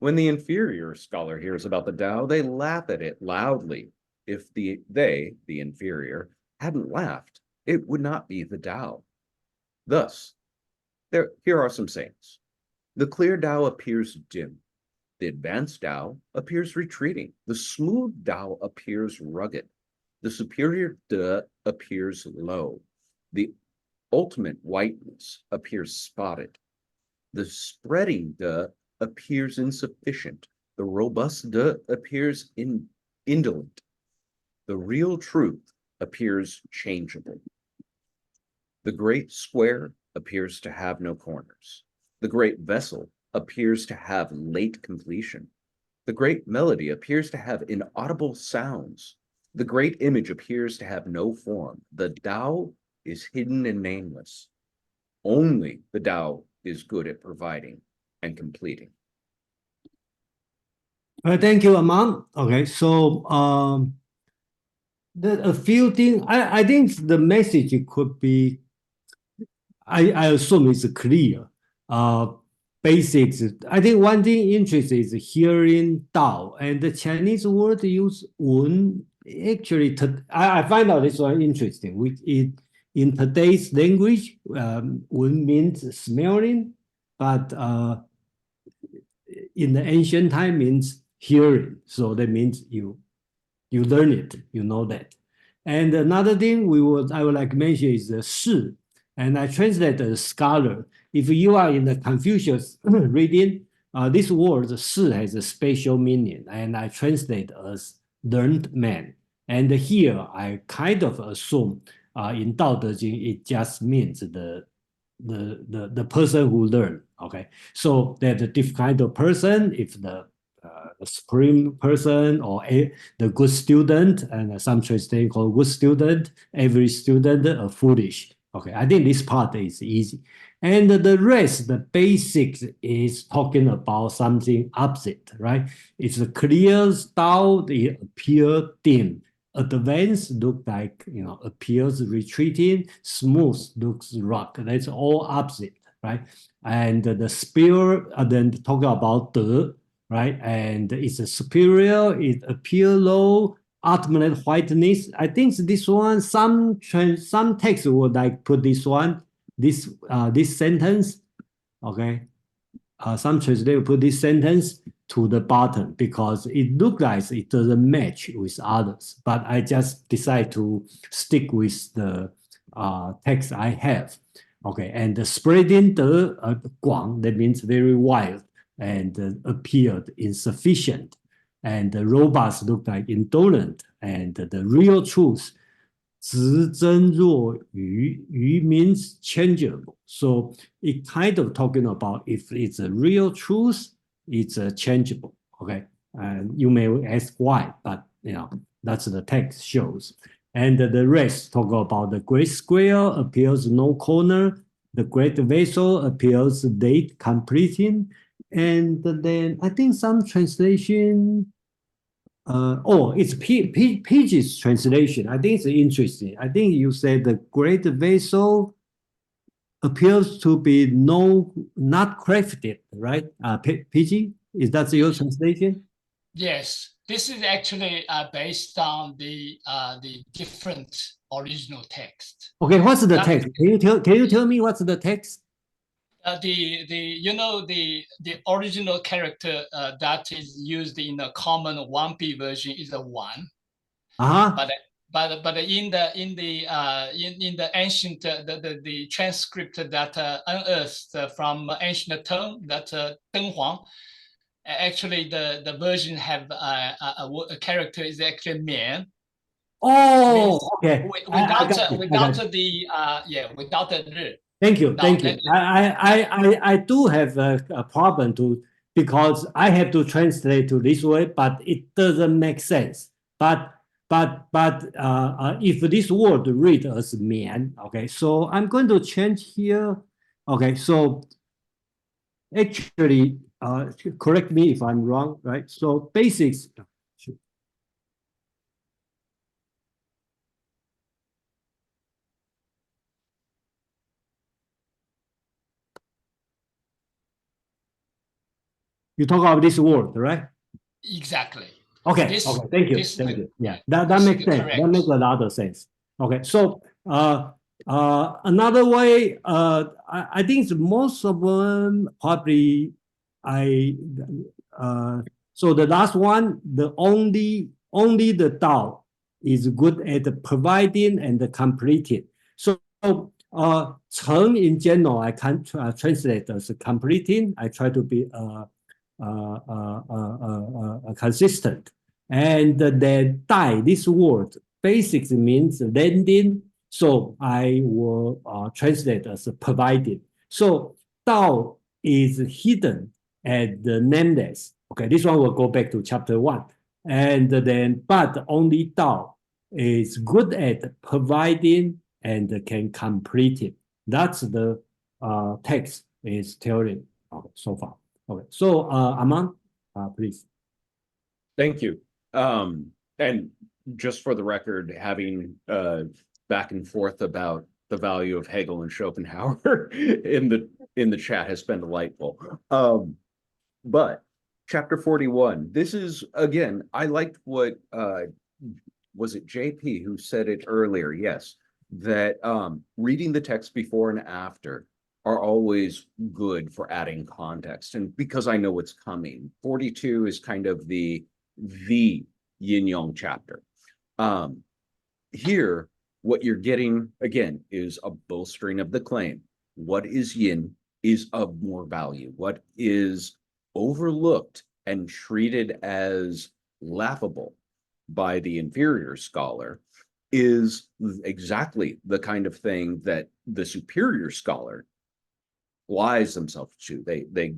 When the inferior scholar hears about the Tao, they laugh at it loudly. If the inferior, hadn't laughed, it would not be the Tao. Thus, here are some sayings. The clear Tao appears dim. The advanced Tao appears retreating. The smooth Tao appears rugged. The superior De appears low. The ultimate whiteness appears spotted. The spreading De appears insufficient. The robust De appears indolent. The real truth appears changeable. The great square appears to have no corners. The great vessel appears to have late completion. The great melody appears to have inaudible sounds. The great image appears to have no form. The Tao is hidden and nameless. Only the Tao is good at providing and completing. Thank you, Aman. Okay, so a few things. I think the message could be. I assume it's clear. Basics. I think one thing interesting is hearing Dao, and the Chinese word use Wen. Actually, I find out this one interesting. Which in today's language, Wen means smelling, but in the ancient time means hearing. So that means you learn it, you know that. And another thing I would like to mention is the shi, and I translate as scholar. If you are in the Confucius reading, this word shi has a special meaning, and I translate as learned man. And here I kind of assume in Dao De Jing it just means the person who learn. Okay, so that the different kind of person, if the supreme person or the good student, and some translation call good student, every student foolish. Okay, I think this part is easy. And the rest, the basics is talking about something opposite, right? It's a clear style, they appear dim. Advanced look like, appears retreating, smooth looks rock. That's all opposite, right? And the spirit, then talk about the, right? And it's a superior, it appear low, ultimate whiteness. I think this one, some text would like put this one, this sentence, okay? Some translator put this sentence to the bottom because it looks like it doesn't match with others. But I just decide to stick with the text I have. Okay, and the spreading the guang, that means very wide, and appeared insufficient. And the robots look like indolent. And the real truth, 直真若愚, 愚 means changeable. So it kind of talking about if it's a real truth, it's changeable. Okay, and you may ask why, but that's the text shows. And the rest talk about the great square appears no corner, the great vessel appears date completing, and then I think some translation. It's Page's translation. I think it's interesting. I think you said the great vessel appears to be not crafted, right? Page, is that your translation? Yes, this is actually based on the different original text. Okay, what's the text? Can you tell me what's the text? The original character that is used in the common 1B version is a 1. But in the ancient the transcript that unearthed from ancient Tang, that Deng Huang, actually the version have a character is actually mian. Okay. Without the ri. Thank you. I do have a problem because I have to translate to this way, but it doesn't make sense. But if this word read as mian, okay, so I'm going to change here. Okay, so actually, correct me if I'm wrong, right? So basics. You talk about this word, right? Exactly. Okay. Thank you. Yeah, that makes sense. That makes a lot of sense. Okay. So another way, I think most of them probably so the last one, the only the Tao is good at providing and completing. So Cheng in general, I can translate as completing. I try to be consistent. And then Dai, this word, basics means lending. So I will translate as providing. So Dao is hidden at the nameless. Okay, this one will go back to chapter 1. And then, but only Tao is good at providing and can complete it. That's the text is telling so far. Okay, so Aman, please. Thank you. And just for the record, having back and forth about the value of Hegel and Schopenhauer in the chat has been delightful. But chapter 41, this is, again, I liked what was it JP who said it earlier? Yes, that reading the text before and after are always good for adding context. And because I know what's coming, 42 is kind of the yin yang chapter. Here, what you're getting again is a bolstering of the claim. What is yin is of more value. What is overlooked and treated as laughable by the inferior scholar is exactly the kind of thing that the superior scholar lies themselves to. They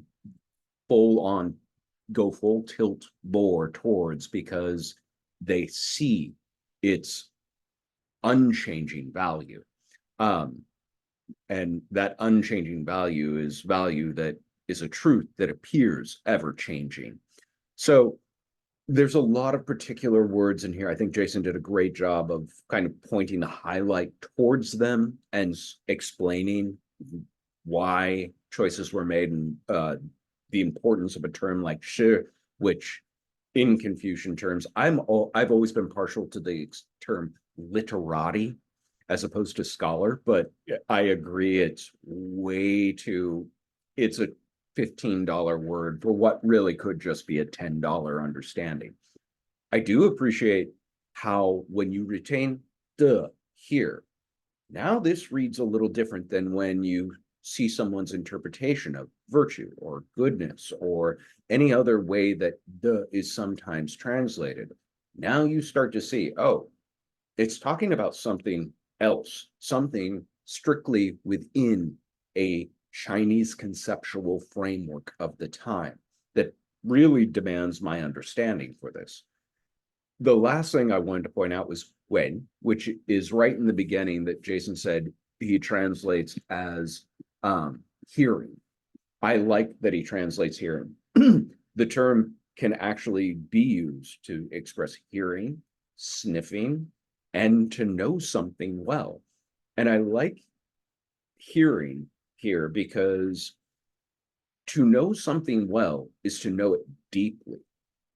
go full tilt bore towards, because they see its unchanging value. And that unchanging value is value that is a truth that appears ever changing. So there's a lot of particular words in here. I think Jason did a great job of kind of pointing the highlight towards them and explaining why choices were made, and the importance of a term like shi, which in Confucian terms, I've always been partial to the term literati as opposed to scholar, but I agree it's way too, it's a $15 word for what really could just be a $10 understanding. I do appreciate how when you retain the here, now this reads a little different than when you see someone's interpretation of virtue or goodness or any other way that the is sometimes translated. Now you start to see, oh, it's talking about something else, something strictly within a Chinese conceptual framework of the time that really demands my understanding for this. The last thing I wanted to point out was when, which is right in the beginning that Jason said he translates as hearing. I like that he translates hearing. The term can actually be used to express hearing, sniffing, and to know something well. And I like hearing here because to know something well is to know it deeply.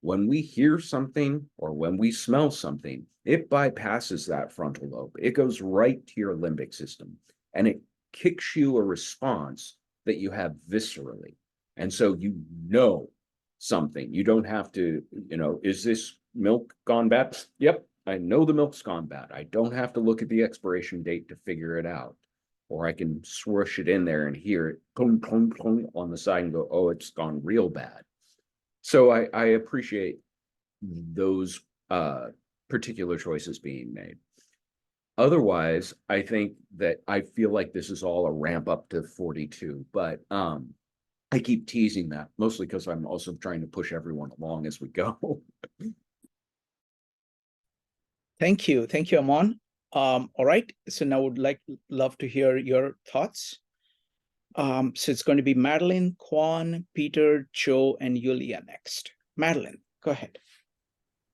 When we hear something or when we smell something, it bypasses that frontal lobe. It goes right to your limbic system and it kicks you a response that you have viscerally. And so you know something. You don't have to, is this milk gone bad? Yep, I know the milk's gone bad. I don't have to look at the expiration date to figure it out. Or I can swoosh it in there and hear it clunk, clunk, clunk on the side and go, oh, it's gone real bad. So I appreciate those particular choices being made. Otherwise, I think that I feel like this is all a ramp up to 42, but I keep teasing that, mostly because I'm also trying to push everyone along as we go. Thank you, Amon. All right, so now would love to hear your thoughts. So it's going to be Madeline, Kwan, Peter, Joe, and Yulia next. Madeline, go ahead.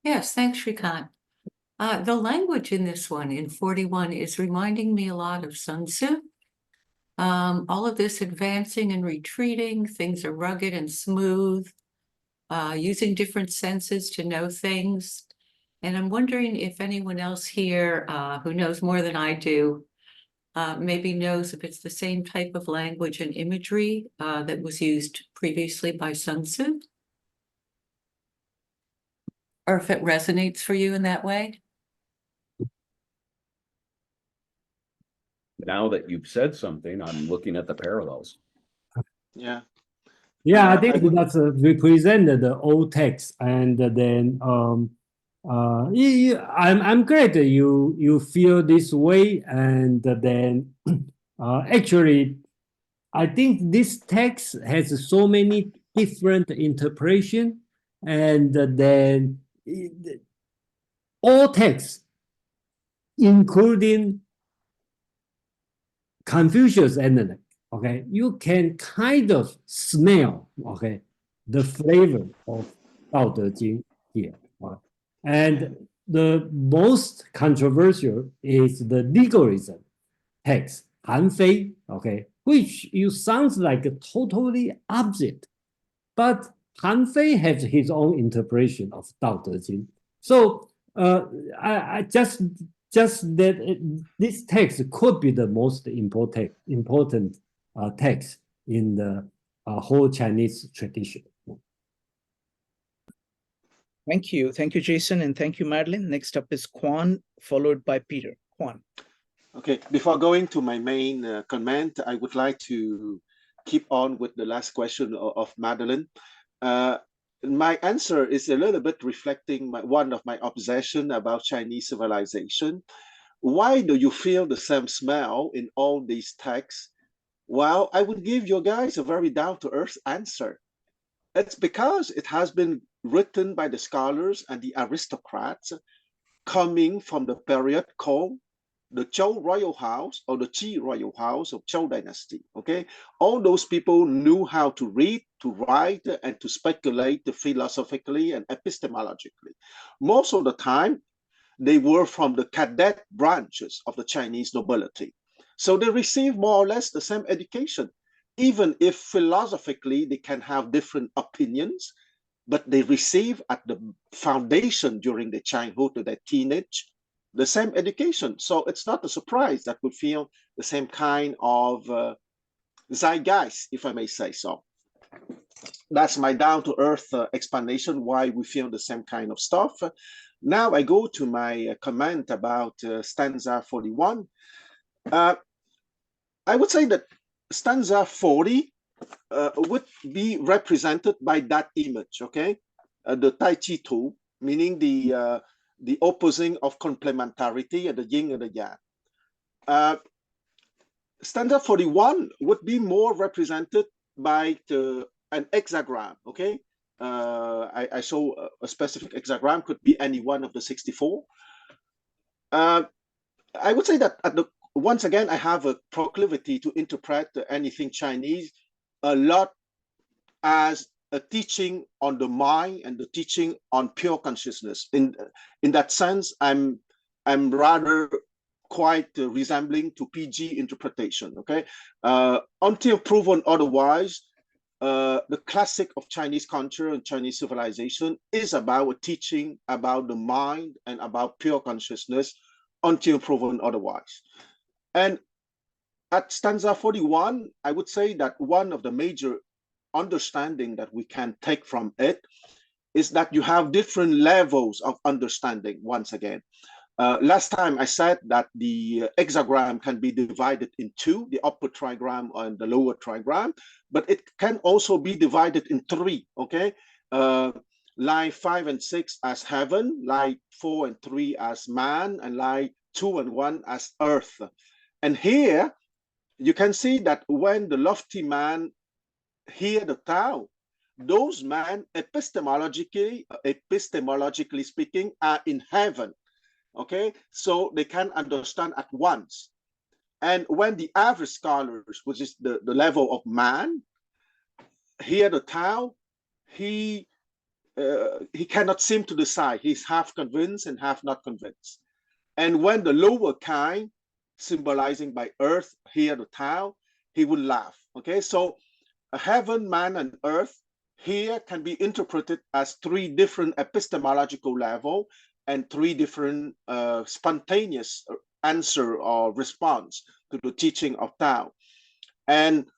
Yes, thanks, Shrikant. The language in this one, in 41, is reminding me a lot of Sun Tzu. All of this advancing and retreating, things are rugged and smooth, using different senses to know things. And I'm wondering if anyone else here who knows more than I do, maybe knows if it's the same type of language and imagery that was used previously by Sun Tzu, or if it resonates for you in that way. Now that you've said something, I'm looking at the parallels. Yeah. Yeah, I I think would- that's represented the old text, and then I'm glad that you feel this way, and then actually, I think this text has so many different interpretation, And then all texts, including Confucius and okay, you can kind of smell, okay, the flavor of Dao De Jing here. And the most controversial is the legalism text, Han Fei, okay, which you sounds like a totally opposite. But Han Fei has his own interpretation of Dao De Jing. So I just that this text could be the most important text in the whole Chinese tradition. Thank you, Jason, and thank you, Madeline. Next up is Quan, followed by Peter. Quan. Okay, before going to my main comment, I would like to keep on with the last question of Madeline. My answer is a little bit reflecting one of my obsession about Chinese civilization. Why do you feel the same smell in all these texts? Well, I would give you guys a very down-to-earth answer. It's because it has been written by the scholars and the aristocrats coming from the period called the Zhou royal house or the Qi royal house of Zhou dynasty. Okay, all those people knew how to read, to write, and to speculate philosophically and epistemologically. Most of the time, they were from the cadet branches of the Chinese nobility. So they received more or less the same education, even if philosophically they can have different opinions, but they receive at the foundation during their childhood to their teenage the same education. So it's not a surprise that we feel the same kind of zeitgeist, if I may say so. That's my down-to-earth explanation why we feel the same kind of stuff. Now I go to my comment about stanza 41. I would say that stanza 40 would be represented by that image, okay? The Tai Chi Tu, meaning the opposing of complementarity and the yin and the yang. Stanza 41 would be more represented by an hexagram, okay? I show a specific hexagram, could be any one of the 64. I would say that once again, I have a proclivity to interpret anything Chinese a lot as a teaching on the mind and the teaching on pure consciousness. In that sense, I'm rather quite resembling to PG interpretation, okay? Until proven otherwise, the classic of Chinese culture and Chinese civilization is about a teaching about the mind and about pure consciousness until proven otherwise. And at stanza 41, I would say that one of the major understanding that we can take from it is that you have different levels of understanding once again. Last time I said that the hexagram can be divided in two, the upper trigram and the lower trigram, but it can also be divided in three, okay? Line 5 and 6 as heaven, line 4 and 3 as man, and line 2 and 1 as earth. And here you can see that when the lofty man hear the Tao, those men epistemologically speaking are in heaven, okay? So they can understand at once. And when the average scholars, which is the level of man, hear the Tao, he cannot seem to decide. He's half convinced and half not convinced. And when the lower kind, symbolizing by earth, hear the Tao, he will laugh, okay? So heaven, man, and earth here can be interpreted as three different epistemological levels and three different spontaneous answer or response to the teaching of Tao. And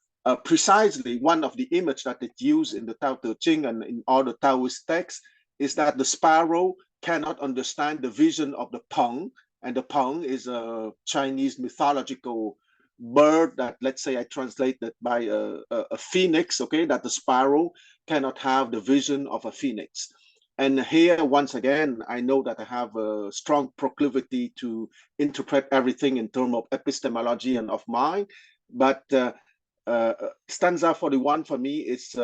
precisely one of the images that it used in the Tao Te Ching and in all the Taoist texts is that the sparrow cannot understand the vision of the peng, and the peng is a Chinese mythological bird that, let's say I translate that by a phoenix, okay, that the sparrow cannot have the vision of a phoenix. And here, once again, I know that I have a strong proclivity to interpret everything in terms of epistemology and of mind, but stanza 41 for me is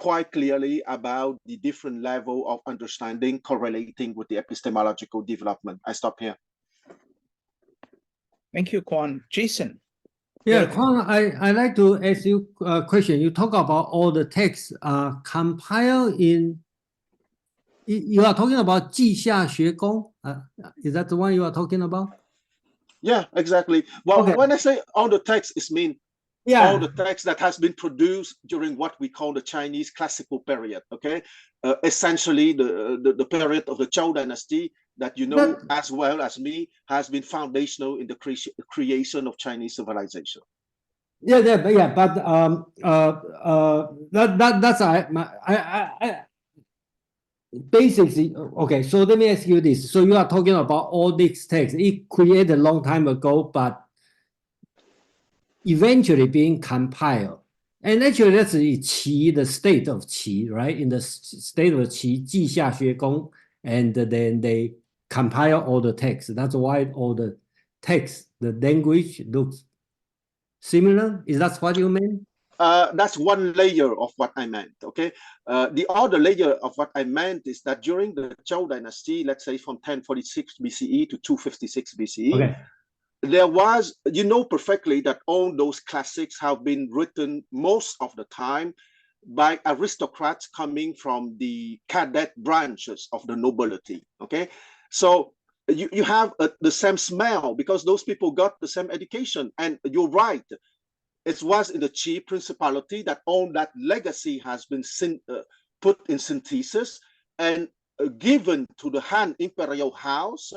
quite clearly about the different level of understanding correlating with the epistemological development. I stop here. Thank you, Quan. Jason. Yeah, Kwang, I like to ask you a question. You talk about all the texts compiled in. You are talking about 稷下学宫. Is that the one you are talking about? Yeah, exactly. Well, Okay. when I say all the text, it means all the text that has been produced during what we call the Chinese classical period. Okay, essentially the period of the Zhou dynasty that you know as well as me has been foundational in the creation of Chinese civilization. But that's I basically okay. So let me ask you this: so you are talking about all these texts it created a long time ago, but eventually being compiled. And actually, that's Qi, the state of Qi, right? In the state of Qi, 稷下学宫, and then they compile all the text. That's why all the text, the language looks similar. Is that what you mean? That's one layer of what I meant. Okay, the other layer of what I meant is that during the Zhou dynasty, let's say from 1046 BCE to 256 BCE, okay. There was, you know perfectly that all those classics have been written most of the time by aristocrats coming from the cadet branches of the nobility. Okay, so you have the same smell because those people got the same education. And you're right, it was in the Qi principality that all that legacy has been put in synthesis and given to the Han imperial house,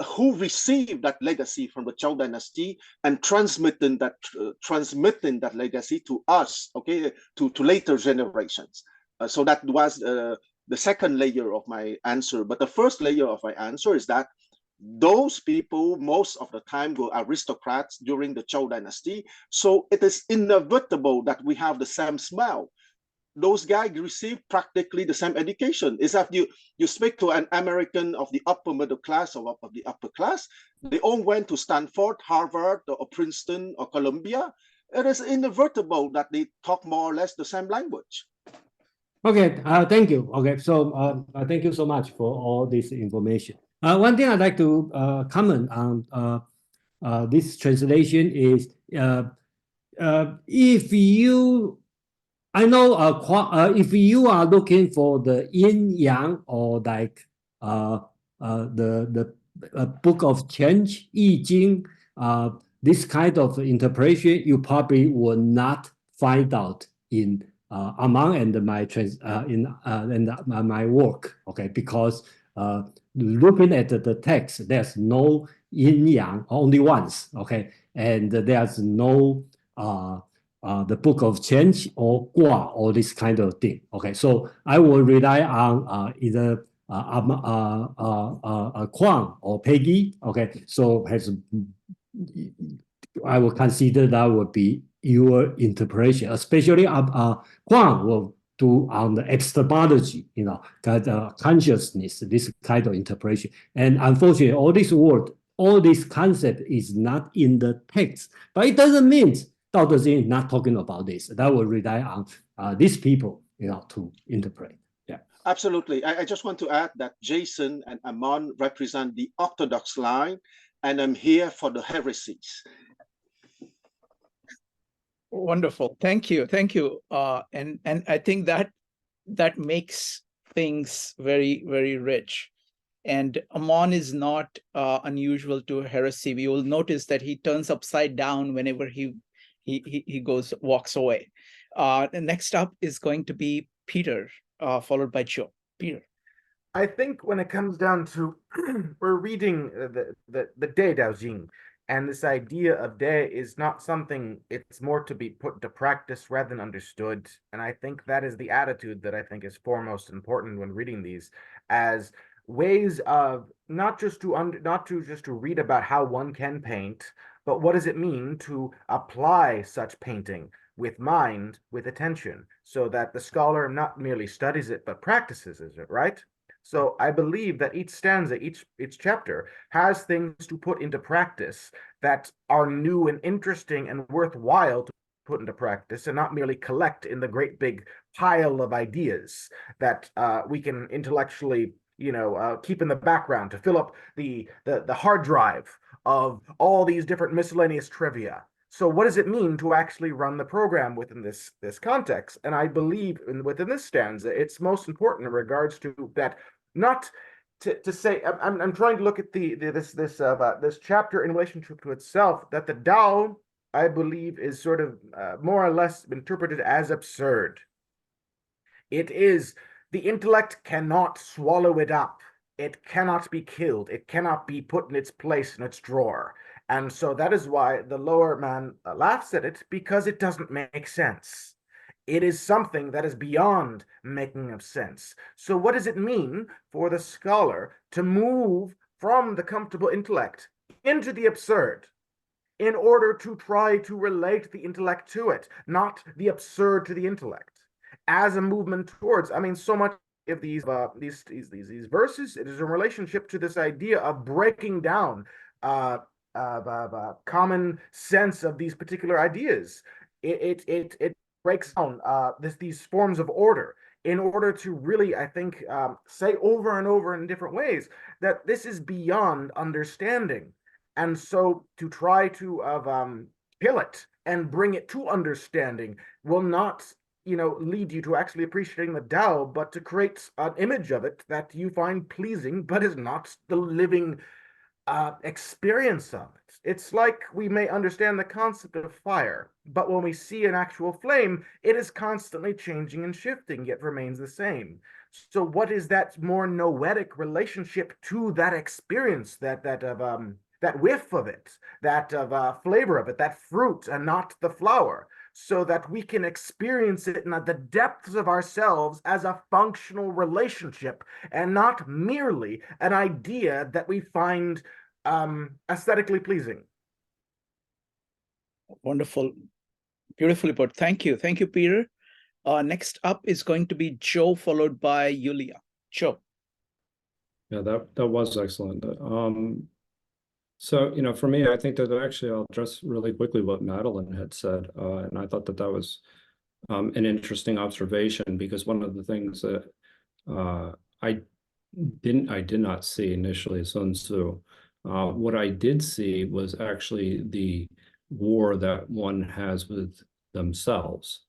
who received that legacy from the Zhou dynasty and transmitting that legacy to us, okay, to later generations. So that was the second layer of my answer. But the first layer of my answer is that those people most of the time were aristocrats during the Zhou dynasty. So it is inevitable that we have the same smell. Those guys receive practically the same education. Is that you speak to an American of the upper middle class or of the upper class, they all went to Stanford, Harvard, or Princeton, or Columbia. It is inevitable that they talk more or less the same language. Okay, thank you. Okay, so thank you so much for all this information. One thing I'd like to comment on this translation is if you I know if you are looking for the yin yang or like the book of change, I Ching, this kind of interpretation, you probably will not find out in among and my my work. Okay, because looking at the text, there's no yin yang, only once. Okay, and there's no the book of change or gua or this kind of thing. Okay, so I will rely on either Kwang or Peggy. Okay, so I will consider that would be your interpretation, especially Kwang will do on the epistemology, consciousness, this kind of interpretation. And unfortunately, all this word, all this concept is not in the text, but it doesn't mean Tao Te Ching is not talking about this. That will rely on these people, to interpret. Yeah. Absolutely. I just want to add that Jason and Amon represent the orthodox line, and I'm here for the heresies. Wonderful. Thank you. Thank you. And I think that makes things very, very rich. And Amon is not unusual to heresy. We will notice that he turns upside down whenever he walks away. And next up is going to be Peter, followed by Joe. Peter. I think when it comes down to we're reading the De Dao Jing, and this idea of De is not something, it's more to be put into practice rather than understood. And I think that is the attitude that I think is foremost important when reading these, as ways of not just to read about how one can paint, but what does it mean to apply such painting with mind, with attention, so that the scholar not merely studies it but practices it, right? So I believe that each stanza, each chapter has things to put into practice that are new and interesting and worthwhile to put into practice and not merely collect in the great big pile of ideas that we can intellectually, keep in the background to fill up the hard drive of all these different miscellaneous trivia. So what does it mean to actually run the program within this context? And I believe within this stanza, it's most important in regards to that, not to say, I'm trying to look at this chapter in relationship to itself, that the Tao, I believe, is sort of more or less interpreted as absurd. It is, the intellect cannot swallow it up. It cannot be killed. It cannot be put in its place in its drawer. And so that is why the lower man laughs at it, because it doesn't make sense. It is something that is beyond making of sense. So what does it mean for the scholar to move from the comfortable intellect into the absurd in order to try to relate the intellect to it, not the absurd to the intellect, as a movement towards, so much of these verses, it is in relationship to this idea of breaking down common sense of these particular ideas. It breaks down these forms of order in order to really, I think, say over and over in different ways that this is beyond understanding. And so to try to kill it and bring it to understanding will not, lead you to actually appreciating the Tao, but to create an image of it that you find pleasing, but is not the living experience of it. It's like we may understand the concept of fire, but when we see an actual flame, it is constantly changing and shifting, yet remains the same. So what is that more noetic relationship to that experience, that whiff of it, that flavor of it, that fruit, and not the flower, so that we can experience it in the depths of ourselves as a functional relationship and not merely an idea that we find aesthetically pleasing. Wonderful. Beautifully put. Thank you. Thank you, Peter. Next up is going to be Joe, followed by Yulia. Joe. Yeah, that was excellent. So, for me, I think that actually I'll address really quickly what Madeline had said. And I thought that was an interesting observation, because one of the things that I did not see initially is Sun Tzu. What I did see was actually the war that one has with themselves.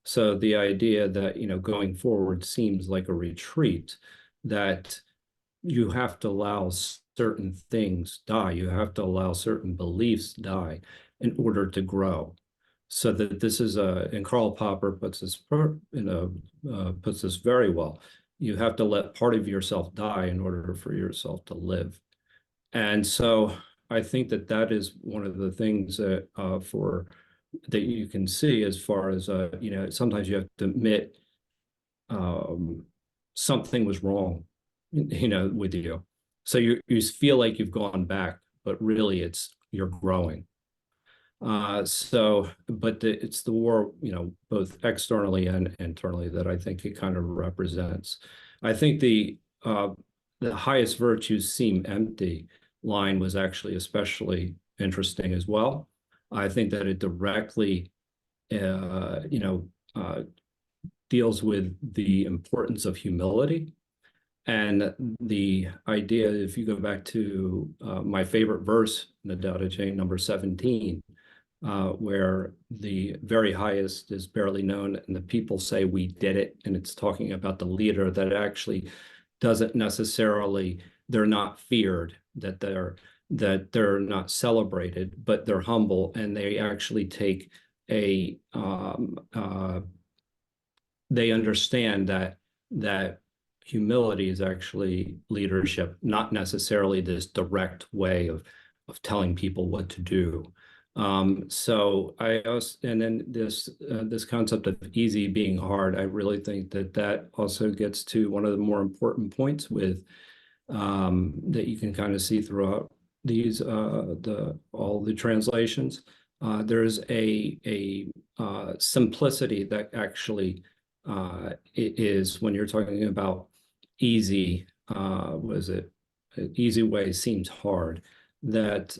So the idea that, going forward seems like a retreat, that you have to allow certain things die. You have to allow certain beliefs die in order to grow. So that this is and Karl Popper puts this very well. You have to let part of yourself die in order for yourself to live. And so I think that is one of the things that that you can see, as far as sometimes you have to admit something was wrong, with you. So you feel like you've gone back, but really you're growing. It's the war, both externally and internally, that I think it kind of represents. I think the highest virtues seem empty line was actually especially interesting as well. I think that it directly, deals with the importance of humility. And the idea, if you go back to my favorite verse in the Tao Te Ching, number 17, where the very highest is barely known and the people say we did it, and it's talking about the leader that actually doesn't necessarily, they're not feared, that they're not celebrated, but they're humble, and they actually take they understand that humility is actually leadership, not necessarily this direct way of telling people what to do. So and then this concept of easy being hard, I really think that also gets to one of the more important points with that you can kind of see throughout these all the translations. There's a simplicity that actually it is when you're talking about easy. Easy way seems hard. That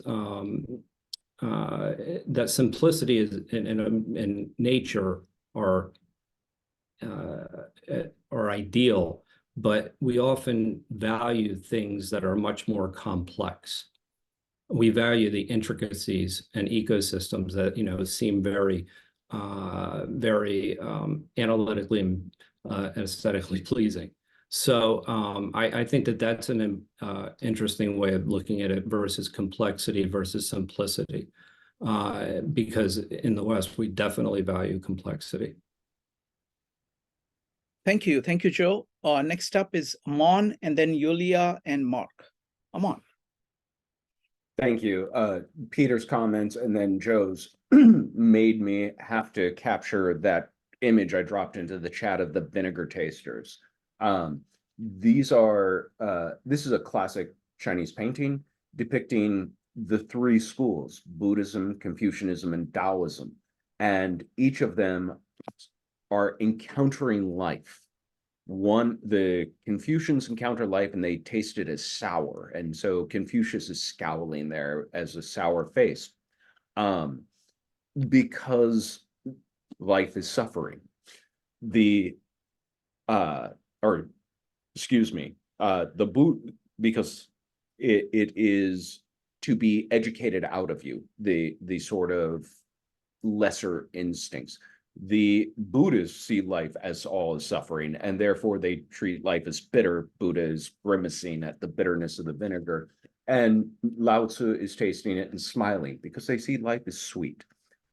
that simplicity is in nature are ideal, but we often value things that are much more complex. We value the intricacies and ecosystems that seem very analytically and aesthetically pleasing. So I think that that's an interesting way of looking at it versus complexity versus simplicity, because in the West we definitely value complexity. Thank you, Joe. Next up is Amon, and then Yulia and Mark. Amon. Thank you. Peter's comments and then Joe's made me have to capture that image I dropped into the chat of the vinegar tasters. This is a classic Chinese painting depicting the three schools: Buddhism, Confucianism, and Taoism. And each of them are encountering life. The Confucians encounter life and they taste it as sour. And so Confucius is scowling there as a sour face, because life is suffering. Because it is to be educated out of you, the sort of lesser instincts. The Buddhists see life as all as suffering, and therefore they treat life as bitter. Buddha is grimacing at the bitterness of the vinegar, and Laozi is tasting it and smiling because they see life as sweet.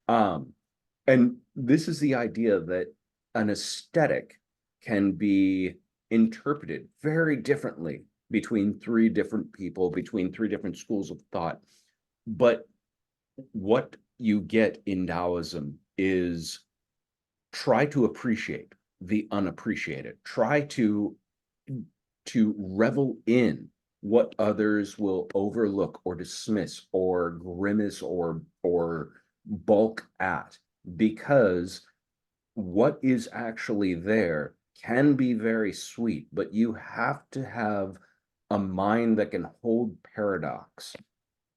And this is the idea that an aesthetic can be interpreted very differently between three different people, between three different schools of thought. But what you get in Taoism is try to appreciate the unappreciated. Try to revel in what others will overlook or dismiss or grimace or balk at, because what is actually there can be very sweet, but you have to have a mind that can hold paradox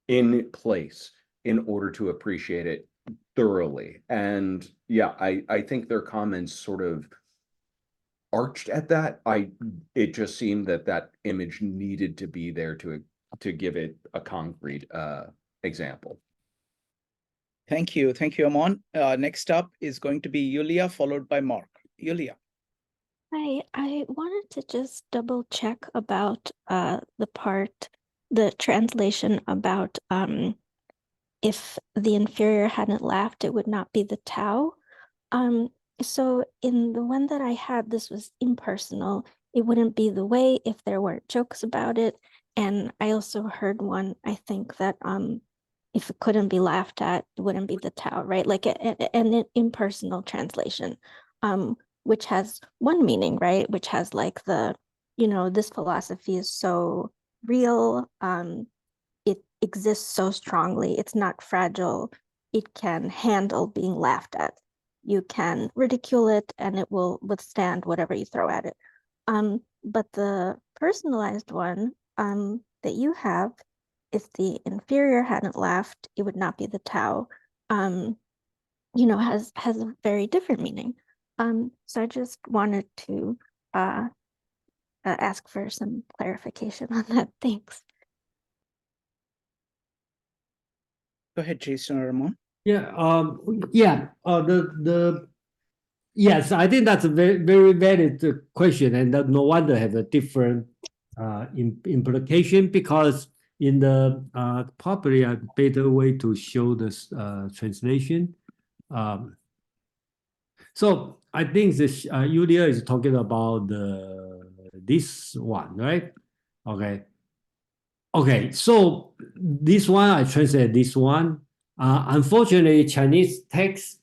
in place in order to appreciate it thoroughly. And yeah, I think their comments sort of arched at that. It just seemed that image needed to be there to give it a concrete example. Thank you, Amon. Next up is going to be Yulia, followed by Mark. Yulia. Hi, I wanted to just double check about the translation about if the inferior hadn't laughed, it would not be the Tao. So in the one that I had, this was impersonal. It wouldn't be the way if there weren't jokes about it. And I also heard one, I think, that if it couldn't be laughed at, it wouldn't be the Tao, right? Like an impersonal translation, which has one meaning, right? Which has like this philosophy is so real. It exists so strongly. It's not fragile. It can handle being laughed at. You can ridicule it and it will withstand whatever you throw at it. But the personalized one that you have, if the inferior hadn't laughed, it would not be the Tao, has a very different meaning. So I just wanted to ask for some clarification on that. Thanks. Go ahead, Jason or Ramon. Yes, I think that's a very, very valid question, and that no wonder have a different implication, because in the probably a better way to show this translation. So I think this Yulia is talking about this one, right? Okay, so this one, I translate this one. Unfortunately, Chinese text,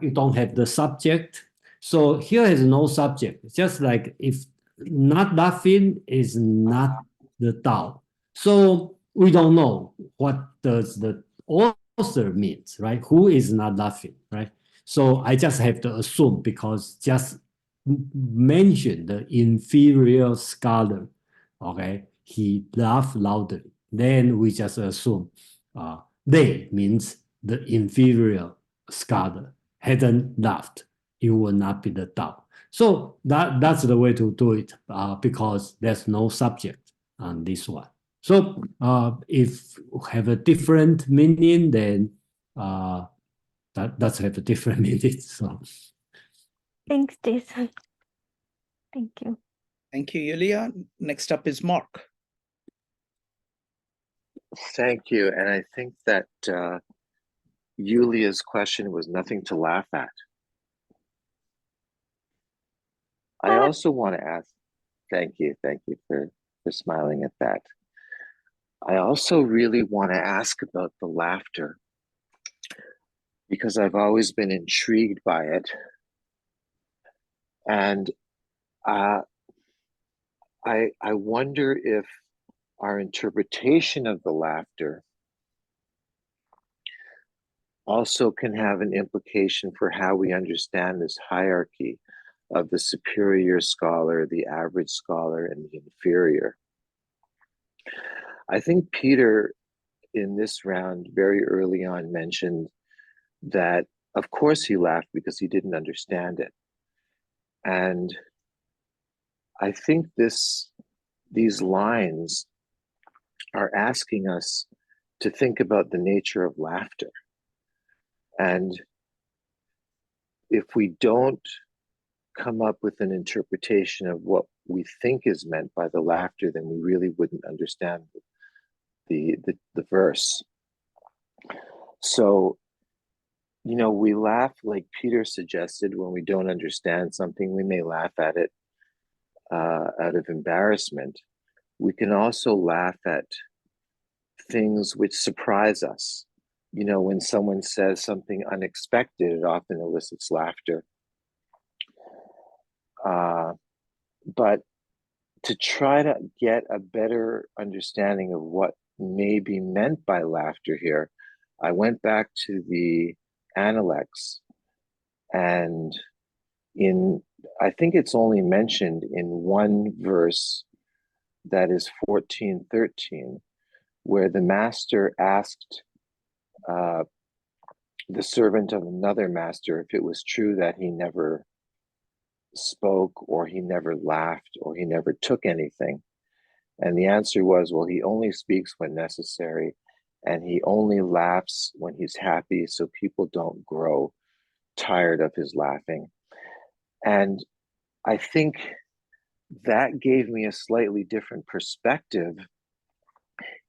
you don't have the subject. So here is no subject. Just like if not laughing is not the Tao. So we don't know what does the author means, right? Who is not laughing, right? So I just have to assume, because just mention the inferior scholar, okay? He laughed loudly. Then we just assume they means the inferior scholar hadn't laughed, it would not be the Tao. So that's the way to do it, because there's no subject on this one. So if have a different meaning, then that's have a different meaning. So Thanks, Jason. Thank you. Thank you, Yulia. Next up is Mark. Thank you. And I think that Yulia's question was nothing to laugh at. I also want to ask, thank you for smiling at that. I also really want to ask about the laughter, because I've always been intrigued by it. And I wonder if our interpretation of the laughter also can have an implication for how we understand this hierarchy of the superior scholar, the average scholar, and the inferior. I think Peter, in this round, very early on, mentioned that, of course, he laughed because he didn't understand it. And I think these lines are asking us to think about the nature of laughter. And if we don't come up with an interpretation of what we think is meant by the laughter, then we really wouldn't understand the verse. So, we laugh, like Peter suggested, when we don't understand something. We may laugh at it out of embarrassment. We can also laugh at things which surprise us. When someone says something unexpected, it often elicits laughter. But to try to get a better understanding of what may be meant by laughter here, I went back to the Analects, and I think it's only mentioned in one verse, that is 14:13, where the master asked the servant of another master if it was true that he never spoke, or he never laughed, or he never took anything. And the answer was, well, he only speaks when necessary, and he only laughs when he's happy, so people don't grow tired of his laughing. And I think that gave me a slightly different perspective.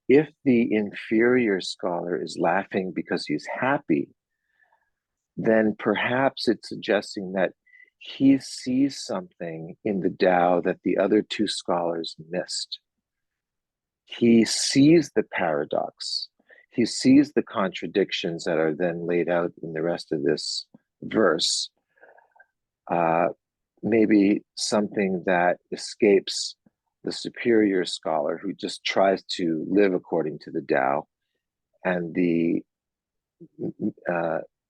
If the inferior scholar is laughing because he's happy, then perhaps it's suggesting that he sees something in the Tao that the other two scholars missed. He sees the paradox. He sees the contradictions that are then laid out in the rest of this verse. Maybe something that escapes the superior scholar who just tries to live according to the Tao, and the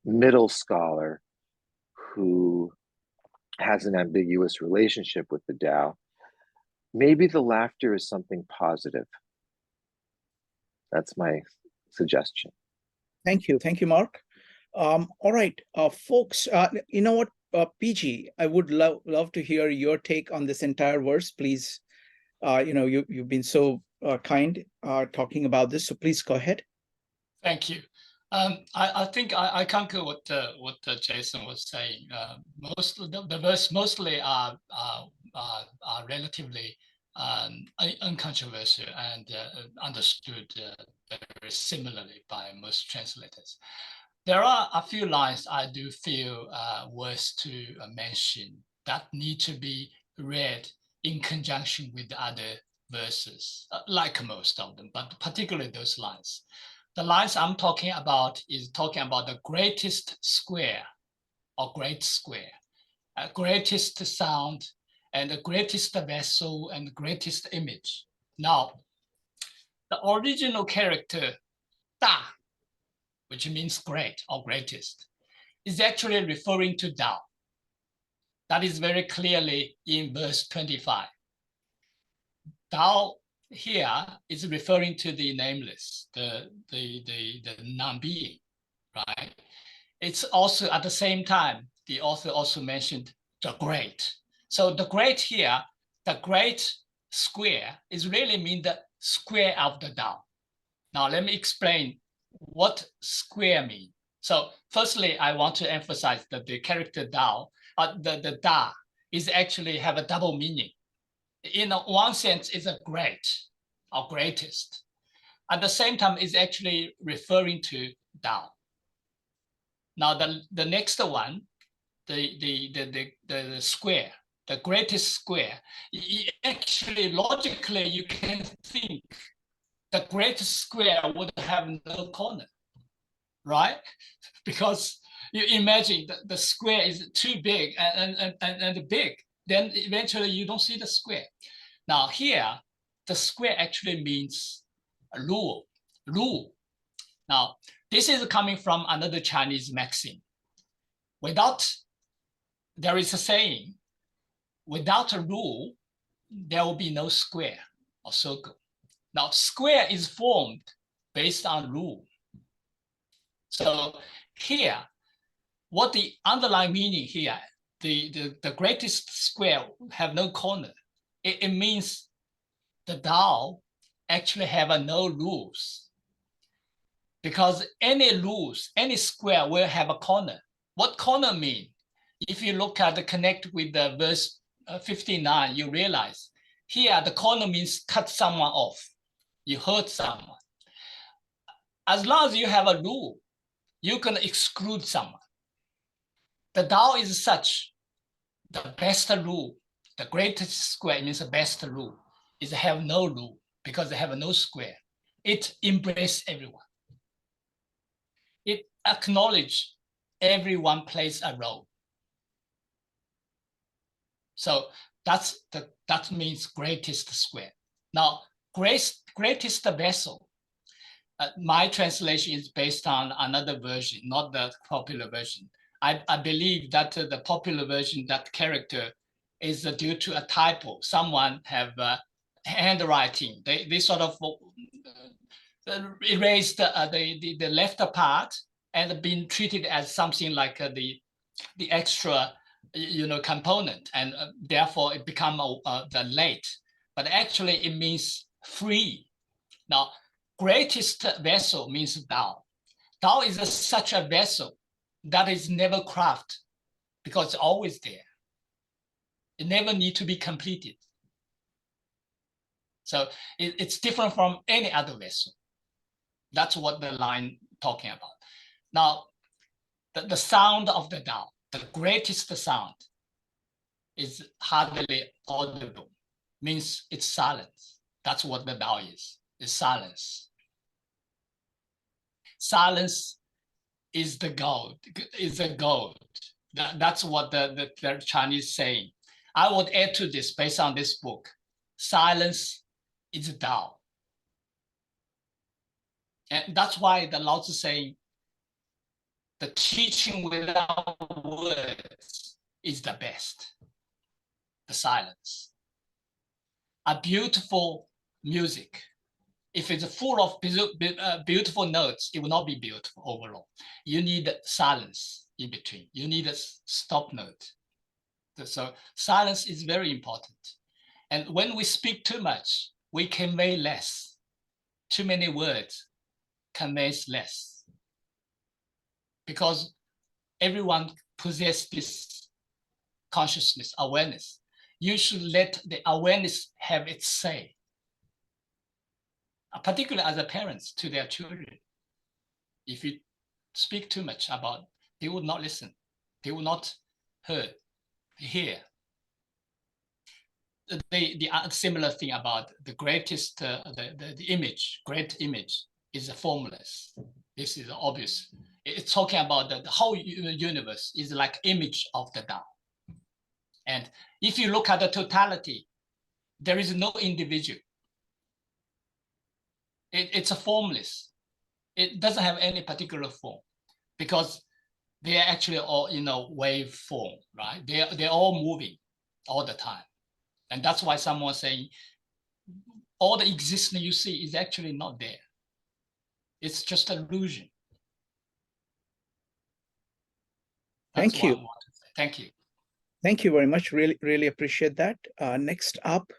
middle scholar who has an ambiguous relationship with the Tao. Maybe the laughter is something positive. That's my suggestion. Thank you, Mark. All right, folks. You know what, PG, I would love to hear your take on this entire verse, please. You've been so kind talking about this, so please go ahead. Thank you. I think I concur what Jason was saying. Most of the verse mostly are relatively uncontroversial and understood very similarly by most translators. There are a few lines I do feel worth to mention that need to be read in conjunction with other verses, like most of them, but particularly those lines. The lines I'm talking about is talking about the greatest square or great square, greatest sound, and the greatest vessel and greatest image. Now, the original character Da, which means great or greatest, is actually referring to Tao. That is very clearly in verse 25. Tao here is referring to the nameless, the non-being, right? It's also at the same time, the author also mentioned the great. So the great here, the great square is really mean the square of the Tao. Now let me explain what square mean. So firstly, I want to emphasize that the character Tao, the Da is actually have a double meaning. In one sense, it's a great or greatest. At the same time, it's actually referring to Tao. Now the next one, the square, the greatest square, actually logically you can think the greatest square would have no corner, right? Because you imagine the square is too big and big, then eventually you don't see the square. Now here, the square actually means rule. Now, this is coming from another Chinese maxim. There is a saying, without a rule, there will be no square or circle. Now, square is formed based on rule. So here, what the underlying meaning here, the greatest square have no corner. It means the Tao actually have no rules. Because any rules, any square will have a corner. What corner mean? If you look at the connect with the verse 59, you realize here the corner means cut someone off. You hurt someone. As long as you have a rule, you can exclude someone. The Tao is such, the best rule, the greatest square means the best rule, is have no rule because they have no square. It embraces everyone. It acknowledges everyone plays a role. So that means greatest square. Now, greatest vessel. My translation is based on another version, not the popular version. I believe that the popular version, that character is due to a typo. Someone have handwriting. They sort of erased the left part and been treated as something like the extra component, and therefore it become the late. But actually it means free. Now, greatest vessel means Tao. Tao is such a vessel that is never crafted because it's always there. It never need to be completed. So it's different from any other vessel. That's what the line talking about. Now, the sound of the Tao, the greatest sound, is hardly audible, means it's silence. That's what the Tao is silence. Silence is the gold, is the gold. That's what the Chinese saying. I would add to this based on this book. Silence is Tao. And that's why the Laozi saying, the teaching without words is the best. The silence. A beautiful music, if it's full of beautiful notes, it will not be beautiful overall. You need silence in between. You need a stop note. So silence is very important. And when we speak too much, we convey less. Too many words conveys less. Because everyone possesses this consciousness, awareness. You should let the awareness have its say, particularly as a parents to their children. If you speak too much about, they will not listen. They will not hear. The similar thing about the greatest, the image, great image is formless. This is obvious. It's talking about the whole universe is like image of the Tao. And if you look at the totality, there is no individual. It's a formless. It doesn't have any particular form because they are actually all wave form, right? They're all moving all the time. And that's why someone saying all the existence you see is actually not there. It's just an illusion. That's Thank what you. I want to say. Thank you. Thank you very much. Really appreciate that. Next up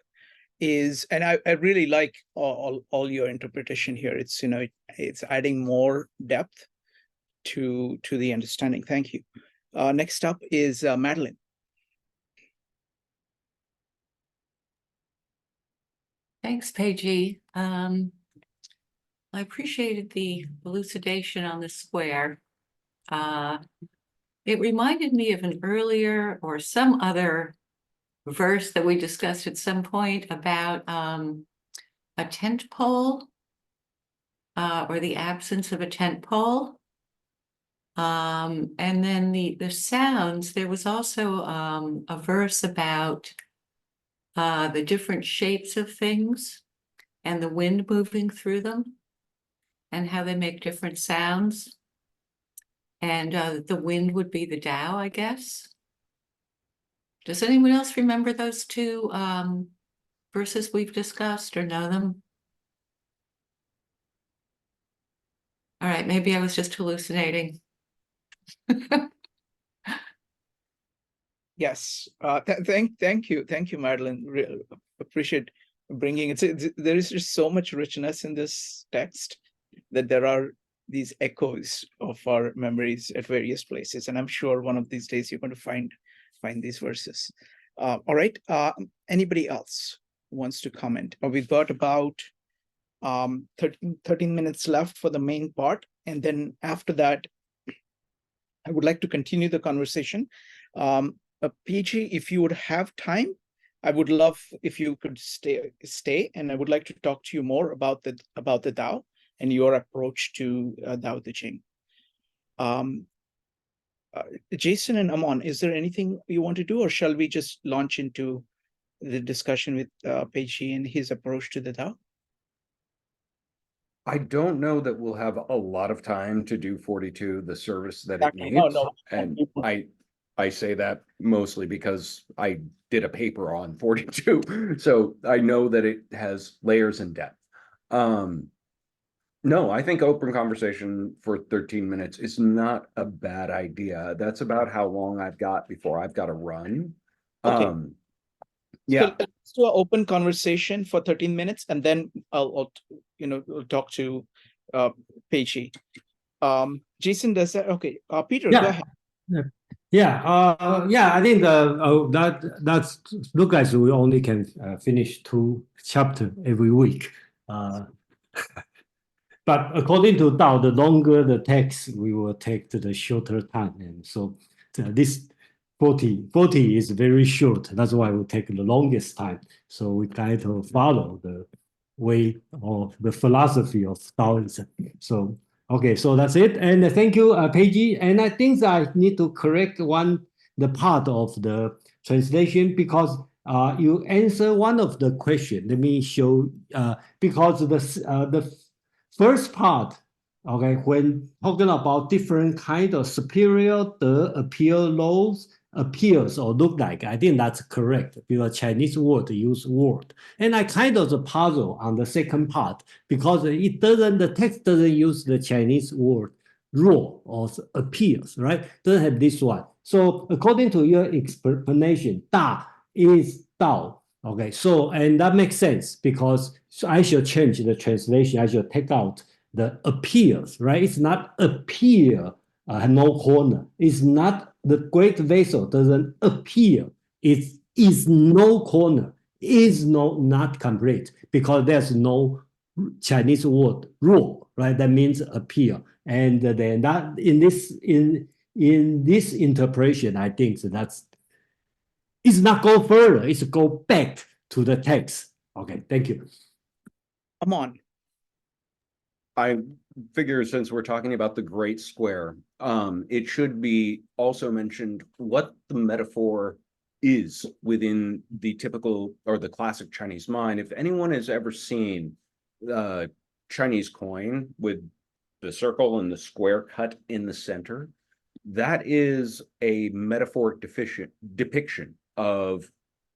is, and I really like all your interpretation here. It's, it's adding more depth to the understanding. Thank you. Next up is Madeline. Thanks, Peiji. I appreciated the elucidation on the square. It reminded me of an earlier or some other verse that we discussed at some point about a tent pole or the absence of a tent pole. And then the sounds, there was also a verse about the different shapes of things and the wind moving through them and how they make different sounds. And the wind would be the Tao, I guess. Does anyone else remember those two verses we've discussed or know them? All right, maybe I was just hallucinating. Yes. Thank you, Madeline. Appreciate bringing it. There is just so much richness in this text that there are these echoes of our memories at various places, and I'm sure one of these days you're going to find these verses. All right. Anybody else wants to comment? We've got about 13 minutes left for the main part, and then after that, I would like to continue the conversation. PG, if you would have time, I would love if you could stay, and I would like to talk to you more about the Tao and your approach to Tao Te Ching. Jason and Amon, is there anything you want to do, or shall we just launch into the discussion with Peiji and his approach to the Tao? I don't know that we'll have a lot of time to do 42, the service that it needs. No. And I say that mostly because I did a paper on 42. So I know that it has layers and depth. No, I think open conversation for 13 minutes is not a bad idea. That's about how long I've got before I've got to run. Okay. Yeah. So let's do an open conversation for 13 minutes, and then I'll talk to Peiji. Jason, does that? Okay. Peter, go ahead. I think that's look like we only can finish 2 chapters every week. But according to Tao, the longer the text, we will take the shorter time. And so this 40 is very short. That's why we take the longest time. So we try to follow the way of the philosophy of Taoism. So, okay, so that's it. And thank you, Peiji. And I think I need to correct the part of the translation because you answer one of the question. Let me show, because the first part, okay, when talking about different kind of superior, appears or look like, I think that's correct because Chinese word use word. And I kind of the puzzle on the second part because the text doesn't use the Chinese word raw or appears, right? Doesn't have this one. So according to your explanation, Da is Dao. Okay, so, and that makes sense because I should change the translation. I should take out the appears, right? It's not appear, no corner. It's not the great vessel doesn't appear. It is no corner, is not complete because there's no Chinese word raw, right? That means appear. And then that in this interpretation, I think that's it's not go further, it's go back to the text. Okay, thank you. Come on. I figure since we're talking about the Great Square, it should be also mentioned what the metaphor is within the typical or the classic Chinese mind. If anyone has ever seen the Chinese coin with the circle and the square cut in the center, that is a metaphoric depiction of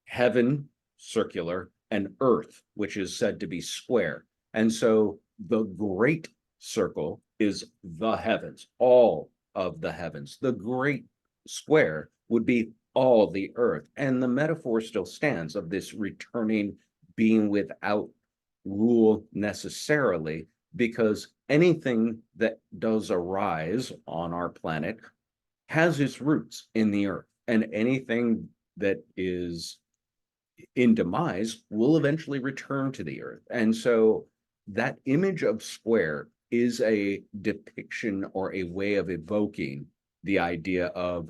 heaven, circular, and earth, which is said to be square. And so the great circle is the heavens, all of the heavens. The great square would be all the earth. And the metaphor still stands of this returning being without rule necessarily, because anything that does arise on our planet has its roots in the earth, and anything that is in demise will eventually return to the earth. And so that image of square is a depiction or a way of evoking the idea of,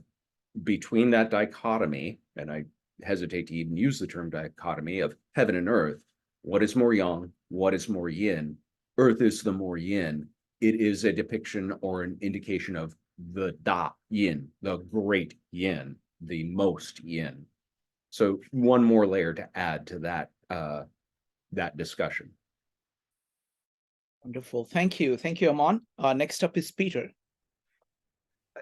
between that dichotomy, and I hesitate to even use the term dichotomy, of heaven and earth, what is more yang, what is more yin? Earth is the more yin. It is a depiction or an indication of the Da Yin, the great yin, the most yin. So one more layer to add to that that discussion. Wonderful. Thank you. Thank you, Amon. Next up is Peter.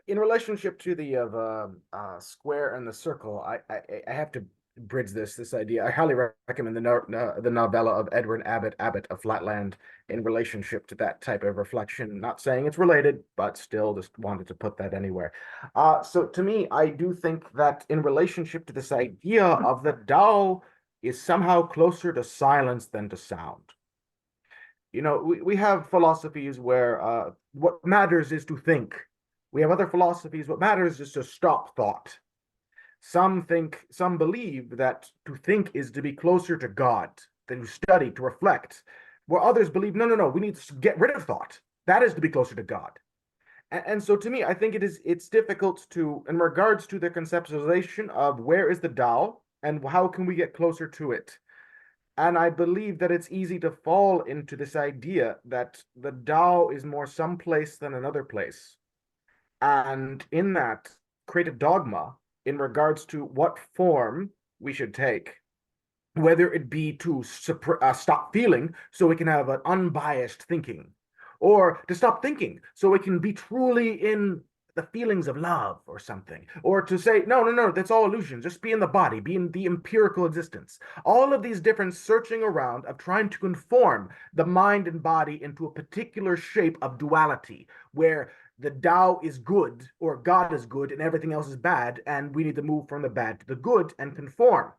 In relationship to the square and the circle, I have to bridge this idea. I highly recommend the novella of Edward Abbott of Flatland in relationship to that type of reflection. Not saying it's related, but still just wanted to put that anywhere. So to me, I do think that in relationship to this idea of the Tao is somehow closer to silence than to sound. You know, we have philosophies where what matters is to think. We have other philosophies, what matters is to stop thought. Some believe that to think is to be closer to God, than to study, to reflect. Where others believe, no, we need to get rid of thought. That is to be closer to God. And so to me, I think it's difficult to, in regards to the conceptualization of where is the Tao and how can we get closer to it. And I believe that it's easy to fall into this idea that the Tao is more someplace than another place. And in that, create a dogma in regards to what form we should take, whether it be to stop feeling so we can have an unbiased thinking, or to stop thinking so we can be truly in the feelings of love or something, or to say, no, that's all illusion, just be in the body, be in the empirical existence. All of these different searching around of trying to conform the mind and body into a particular shape of duality, where the Tao is good or God is good and everything else is bad, and we need to move from the bad to the good and conform.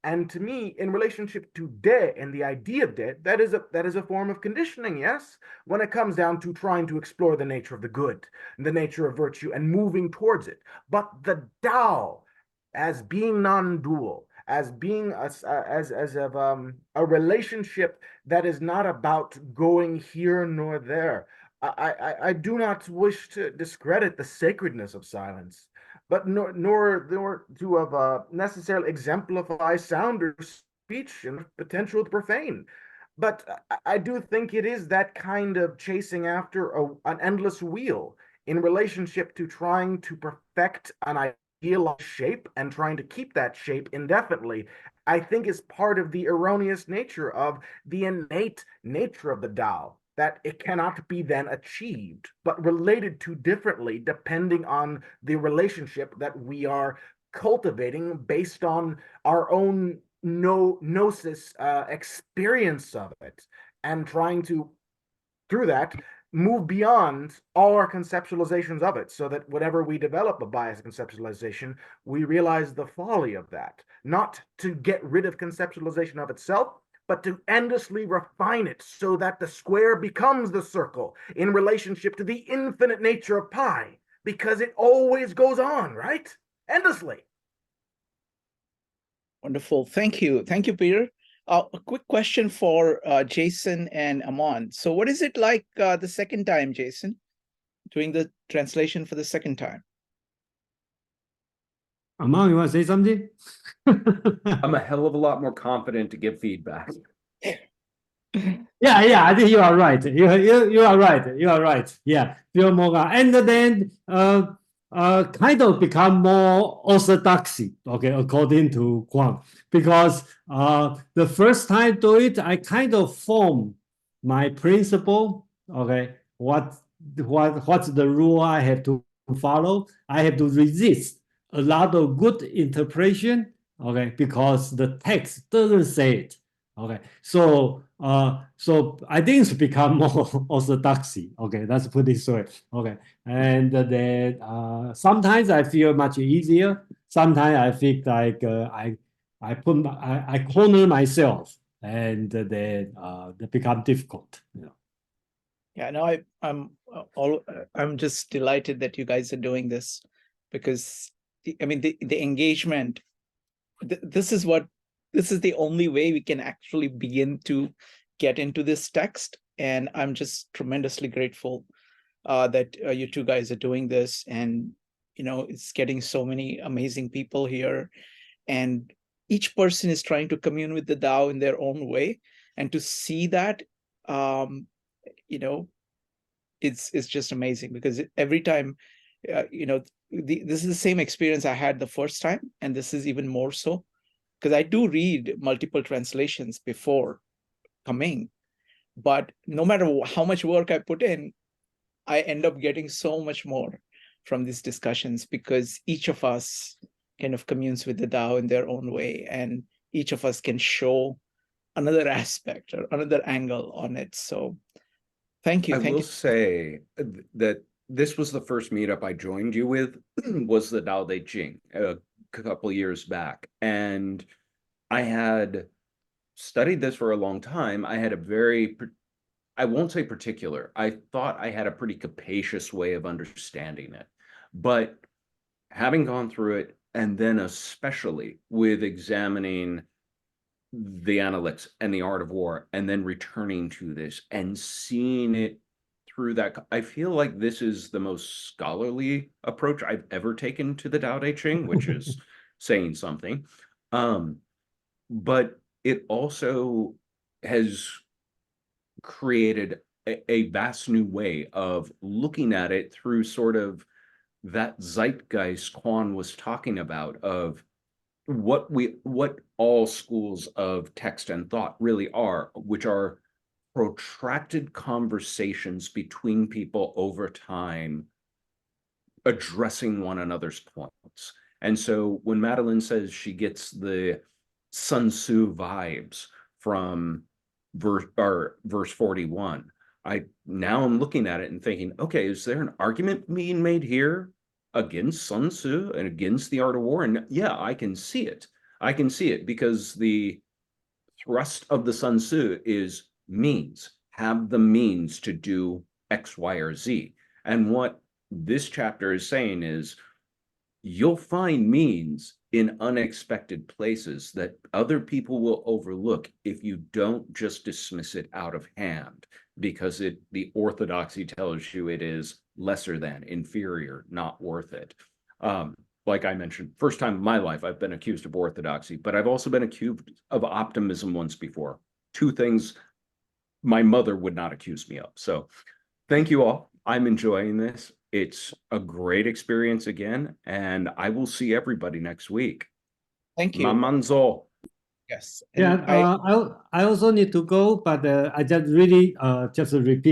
And to me, in relationship to De and the idea of De, that is a form of conditioning, yes, when it comes down to trying to explore the nature of the good, and the nature of virtue, and moving towards it. But the Tao, as being non-dual, as being a relationship that is not about going here nor there. I do not wish to discredit the sacredness of silence, but nor to have necessarily exemplify sound or speech and potential to profane. But I do think it is that kind of chasing after an endless wheel in relationship to trying to perfect an idealized shape and trying to keep that shape indefinitely. I think is part of the erroneous nature of the innate nature of the Tao, that it cannot be then achieved, but related to differently depending on the relationship that we are cultivating based on our own gnosis experience of it, and trying to, through that, move beyond all our conceptualizations of it, so that whenever we develop a biased conceptualization, we realize the folly of that, not to get rid of conceptualization of itself, but to endlessly refine it so that the square becomes the circle in relationship to the infinite nature of pi, because it always goes on, right? Endlessly. Wonderful. Thank you. Thank you, Peter. A quick question for Jason and Amon. So what is it like the second time, Jason, doing the translation for the second time? Amon, you want to say something? I'm a hell of a lot more confident to give feedback. Yeah, I think you are right. You are right. You are right. Yeah, feel more, and then kind of become more orthodoxy. Okay, according to Guang, because the first time do it, I kind of form my principle. Okay, what's the rule I have to follow? I have to resist a lot of good interpretation. Okay, because the text doesn't say it. Okay, so so I think it's become more orthodoxy. Okay, let's put it this way. Okay, and then sometimes I feel much easier. Sometimes I feel like I corner myself, and then it become difficult. You know. Yeah, no, I'm just delighted that you guys are doing this, because I mean the engagement. This is the only way we can actually begin to get into this text, and I'm just tremendously grateful that you two guys are doing this, and it's getting so many amazing people here, and each person is trying to commune with the Tao in their own way, and to see that, um, you know, it's just amazing, because every time, this is the same experience I had the first time, and this is even more so, because I do read multiple translations before coming, but no matter how much work I put in, I end up getting so much more from these discussions, because each of us kind of communes with the Tao in their own way, and each of us can show another aspect or another angle on it. So thank you. I Thank will you. say that this was the first meetup I joined you with, was the Tao Te Ching a couple years back. And I had studied this for a long time. I had a very, I won't say particular, I thought I had a pretty capacious way of understanding it. But having gone through it, and then especially with examining the Analects and the Art of War, and then returning to this and seeing it through that, I feel like this is the most scholarly approach I've ever taken to the Tao Te Ching, which is saying something. But it also has created a vast new way of looking at it through sort of that zeitgeist Quan was talking about, of what all schools of text and thought really are, which are protracted conversations between people over time, addressing one another's points. And so when Madeline says she gets the Sun Tzu vibes from verse 41, now I'm looking at it and thinking, okay, is there an argument being made here against Sun Tzu and against the Art of War? And yeah, I can see it. I can see it, because the thrust of the Sun Tzu is means, have the means to do X, Y, or Z. And what this chapter is saying is, you'll find means in unexpected places that other people will overlook if you don't just dismiss it out of hand, because the orthodoxy tells you it is lesser than, inferior, not worth it. Like I mentioned, first time in my life I've been accused of orthodoxy, but I've also been accused of optimism once before. Two things my mother would not accuse me of. So thank you all. I'm enjoying this. It's a great experience again, and I will see everybody next week. Thank you. Mamanzo. Yes. Yeah, I also need to go, but I just really just repeat